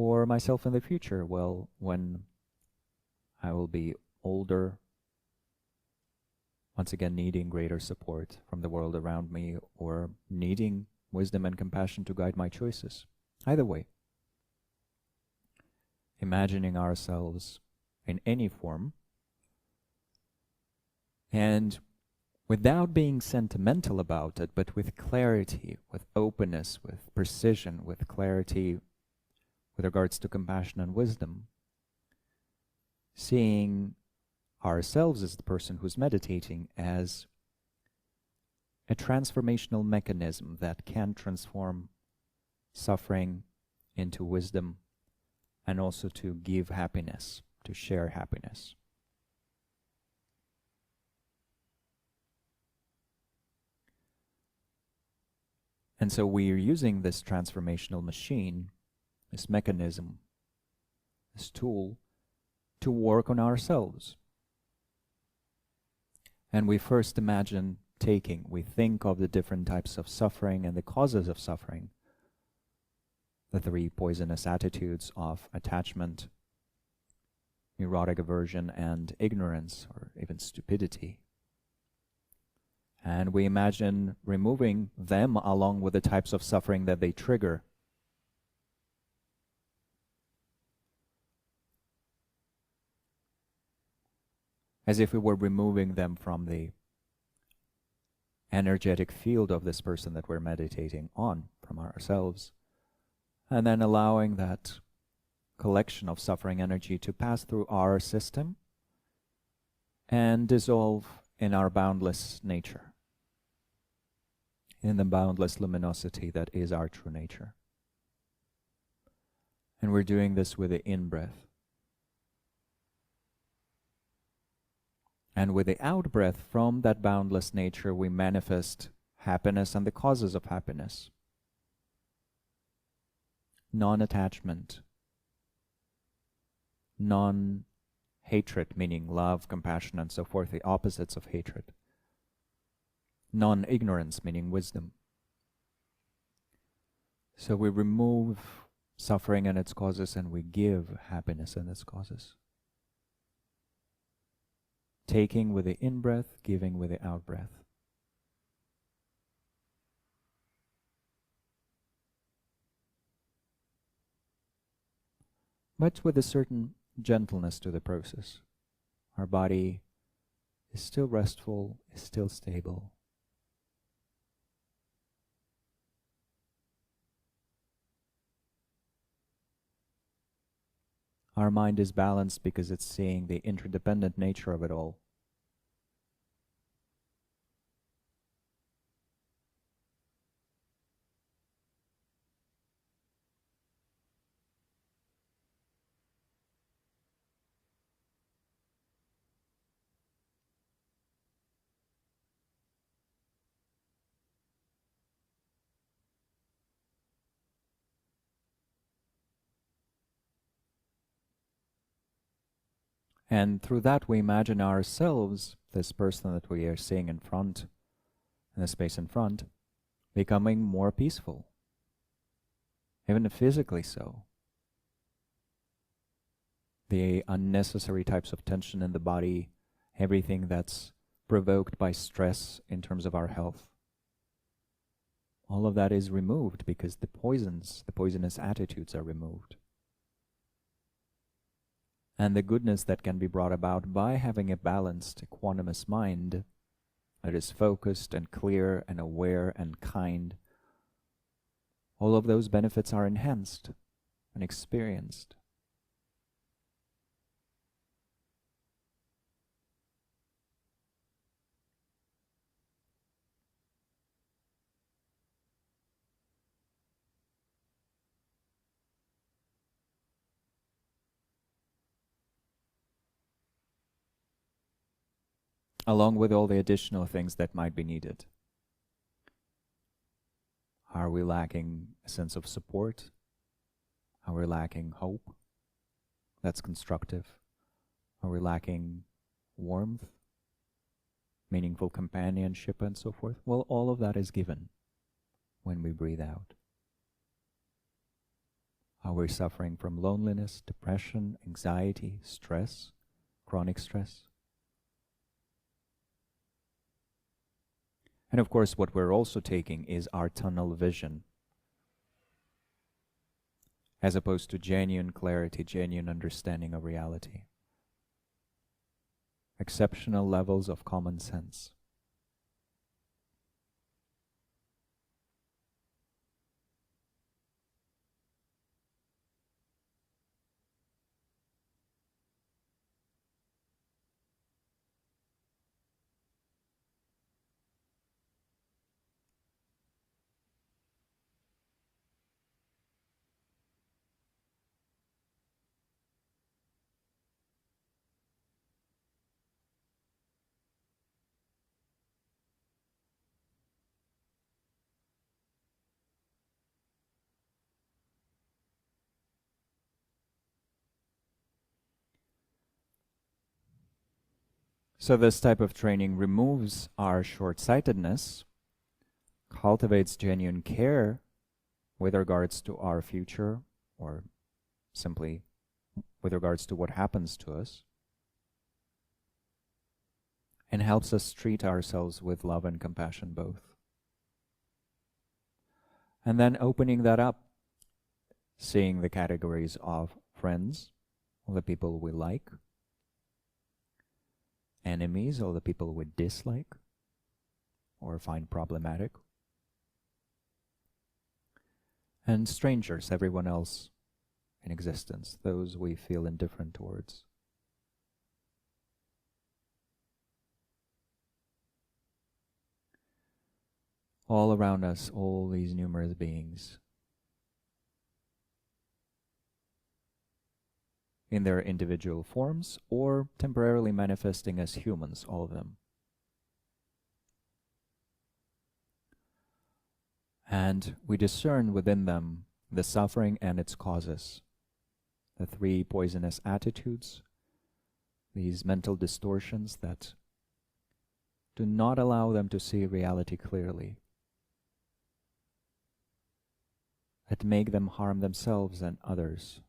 Or myself in the future, well, when I will be older, once again needing greater support from the world around me, or needing wisdom and compassion to guide my choices. Either way, imagining ourselves in any form, and without being sentimental about it, but with clarity, with openness, with precision, with clarity with regards to compassion and wisdom, seeing ourselves as the person who's meditating as a transformational mechanism that can transform suffering into wisdom and also to give happiness, to share happiness. And so we are using this transformational machine, this mechanism, this tool, to work on ourselves. And we first imagine we think of the different types of suffering and the causes of suffering, the three poisonous attitudes of attachment, neurotic aversion, and ignorance, or even stupidity. And we imagine removing them along with the types of suffering that they trigger. As if we were removing them from the energetic field of this person that we're meditating on, from ourselves, and then allowing that collection of suffering energy to pass through our system and dissolve in our boundless nature, in the boundless luminosity that is our true nature. And we're doing this with the in-breath. And with the out-breath, from that boundless nature, we manifest happiness and the causes of happiness. Non-attachment, non-hatred, meaning love, compassion, and so forth, the opposites of hatred. Non-ignorance, meaning wisdom. So we remove suffering and its causes, and we give happiness and its causes. Taking with the in-breath, giving with the out-breath. But with a certain gentleness to the process. Our body is still restful, is still stable. Our mind is balanced because it's seeing the interdependent nature of it all. And through that we imagine ourselves, this person that we are seeing in front, in the space in front, becoming more peaceful, even physically so. The unnecessary types of tension in the body, everything that's provoked by stress in terms of our health, all of that is removed because the poisonous attitudes are removed. And the goodness that can be brought about by having a balanced, equanimous mind that is focused and clear and aware and kind, all of those benefits are enhanced and experienced. Along with all the additional things that might be needed. Are we lacking a sense of support? Are we lacking hope that's constructive? Are we lacking warmth, meaningful companionship, and so forth? Well, all of that is given when we breathe out. Are we suffering from loneliness, depression, anxiety, stress, chronic stress? And of course, what we're also taking is our tunnel vision, as opposed to genuine clarity, genuine understanding of reality. Exceptional levels of common sense. So this type of training removes our short-sightedness, cultivates genuine care with regards to our future, or simply with regards to what happens to us, and helps us treat ourselves with love and compassion both. And then opening that up, seeing the categories of friends, all the people we like, enemies, all the people we dislike or find problematic, and strangers, everyone else in existence, those we feel indifferent towards. All around us, all these numerous beings, in their individual forms or temporarily manifesting as humans, all of them. And we discern within them the suffering and its causes, the three poisonous attitudes, these mental distortions that do not allow them to see reality clearly, that make them harm themselves and others.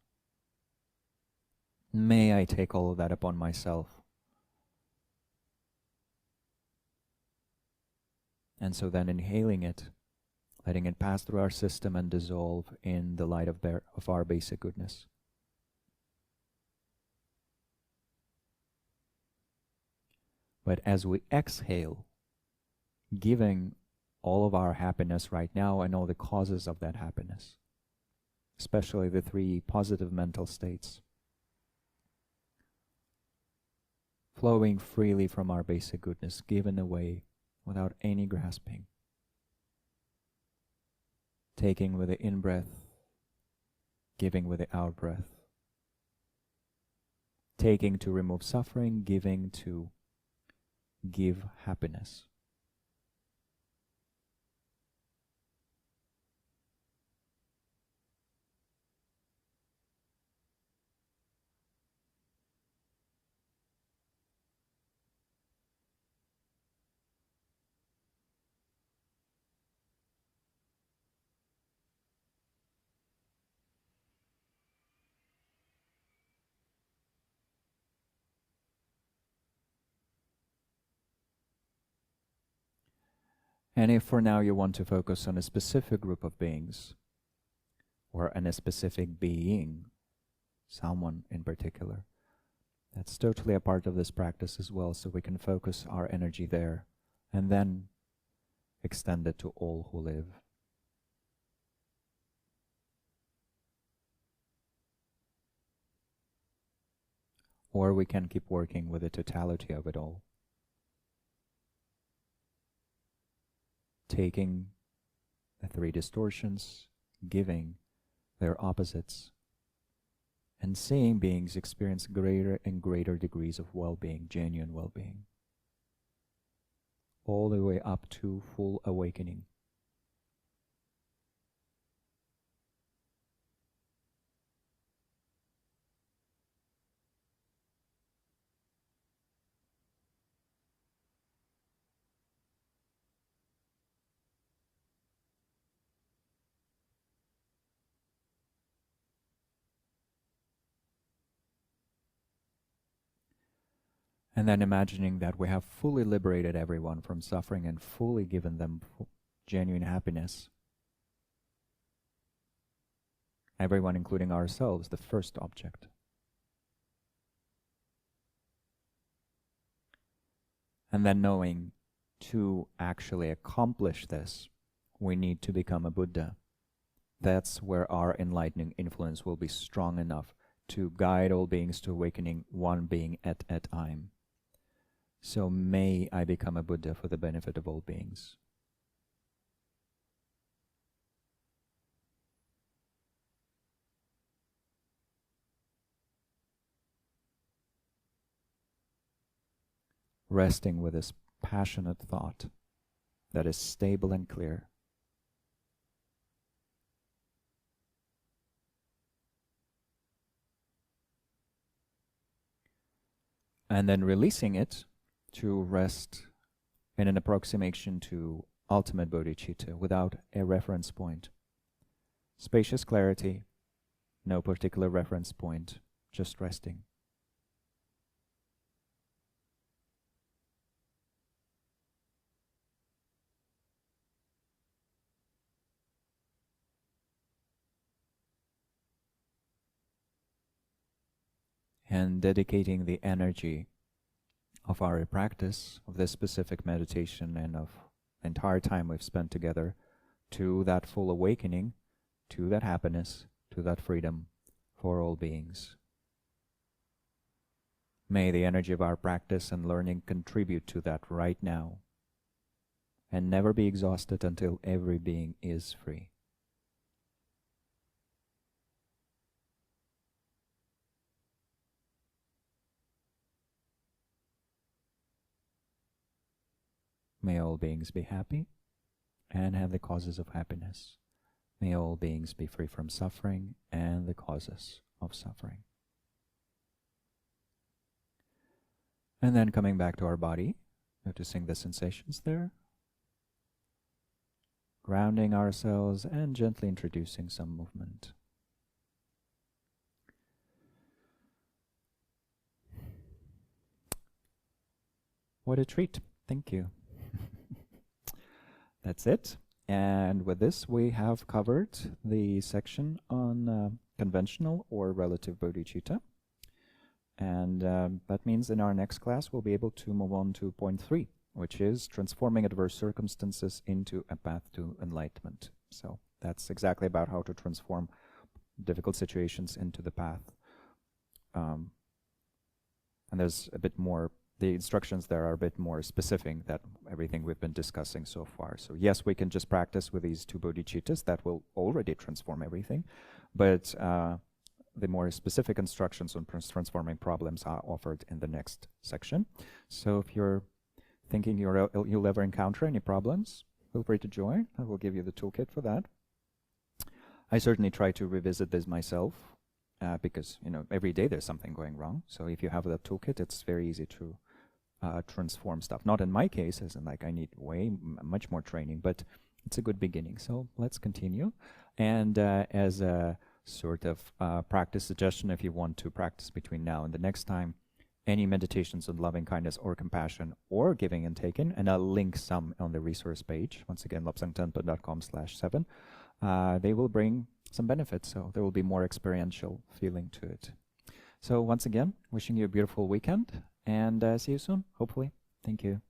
May I take all of that upon myself. And so then inhaling it, letting it pass through our system and dissolve in the light of our basic goodness. But as we exhale, giving all of our happiness right now and all the causes of that happiness, especially the three positive mental states, flowing freely from our basic goodness, given away without any grasping. Taking with the in-breath, giving with the out-breath. Taking to remove suffering, giving to give happiness. And if for now you want to focus on a specific group of beings, or on a specific being, someone in particular, that's totally a part of this practice as well, so we can focus our energy there, and then extend it to all who live. Or we can keep working with the totality of it all. Taking the three distortions, giving their opposites, and seeing beings experience greater and greater degrees of well-being, genuine well-being, all the way up to full awakening. And then imagining that we have fully liberated everyone from suffering and fully given them genuine happiness. Everyone, including ourselves, the first object. And then knowing to actually accomplish this, we need to become a Buddha. That's where our enlightening influence will be strong enough to guide all beings to awakening, one being at a time. So may I become a Buddha for the benefit of all beings. Resting with this passionate thought that is stable and clear. And then releasing it to rest in an approximation to ultimate bodhicitta without a reference point. Spacious clarity, no particular reference point, just resting. And dedicating the energy of our practice, of this specific meditation and of the entire time we've spent together to that full awakening, to that happiness, to that freedom for all beings. May the energy of our practice and learning contribute to that right now and never be exhausted until every being is free. May all beings be happy and have the causes of happiness. May all beings be free from suffering and the causes of suffering. And then coming back to our body, noticing the sensations there. Grounding ourselves and gently introducing some movement. What a treat. Thank you. That's it. And with this, we have covered the section on conventional or relative bodhicitta. And that means in our next class, we'll be able to move on to point 3, which is transforming adverse circumstances into a path to enlightenment. So that's exactly about how to transform difficult situations into the path. And there's a bit more. The instructions there are a bit more specific than everything we've been discussing so far. So yes, we can just practice with these 2 bodhicittas. That will already transform everything. But the more specific instructions on transforming problems are offered in the next section. So if you're thinking you'll ever encounter any problems, feel free to join. I will give you the toolkit for that. I certainly try to revisit this myself because every day there's something going wrong. So if you have that toolkit, it's very easy to transform stuff. Not in my case, as in like I need much more training, but it's a good beginning. So let's continue. And as a sort of practice suggestion, if you want to practice between now and the next time, any meditations on loving kindness or compassion or giving and taking, and I'll link some on the resource page, once again, lobsangtenpa.com/7, they will bring some benefits, so there will be more experiential feeling to it. So once again, wishing you a beautiful weekend, and see you soon, hopefully. Thank you.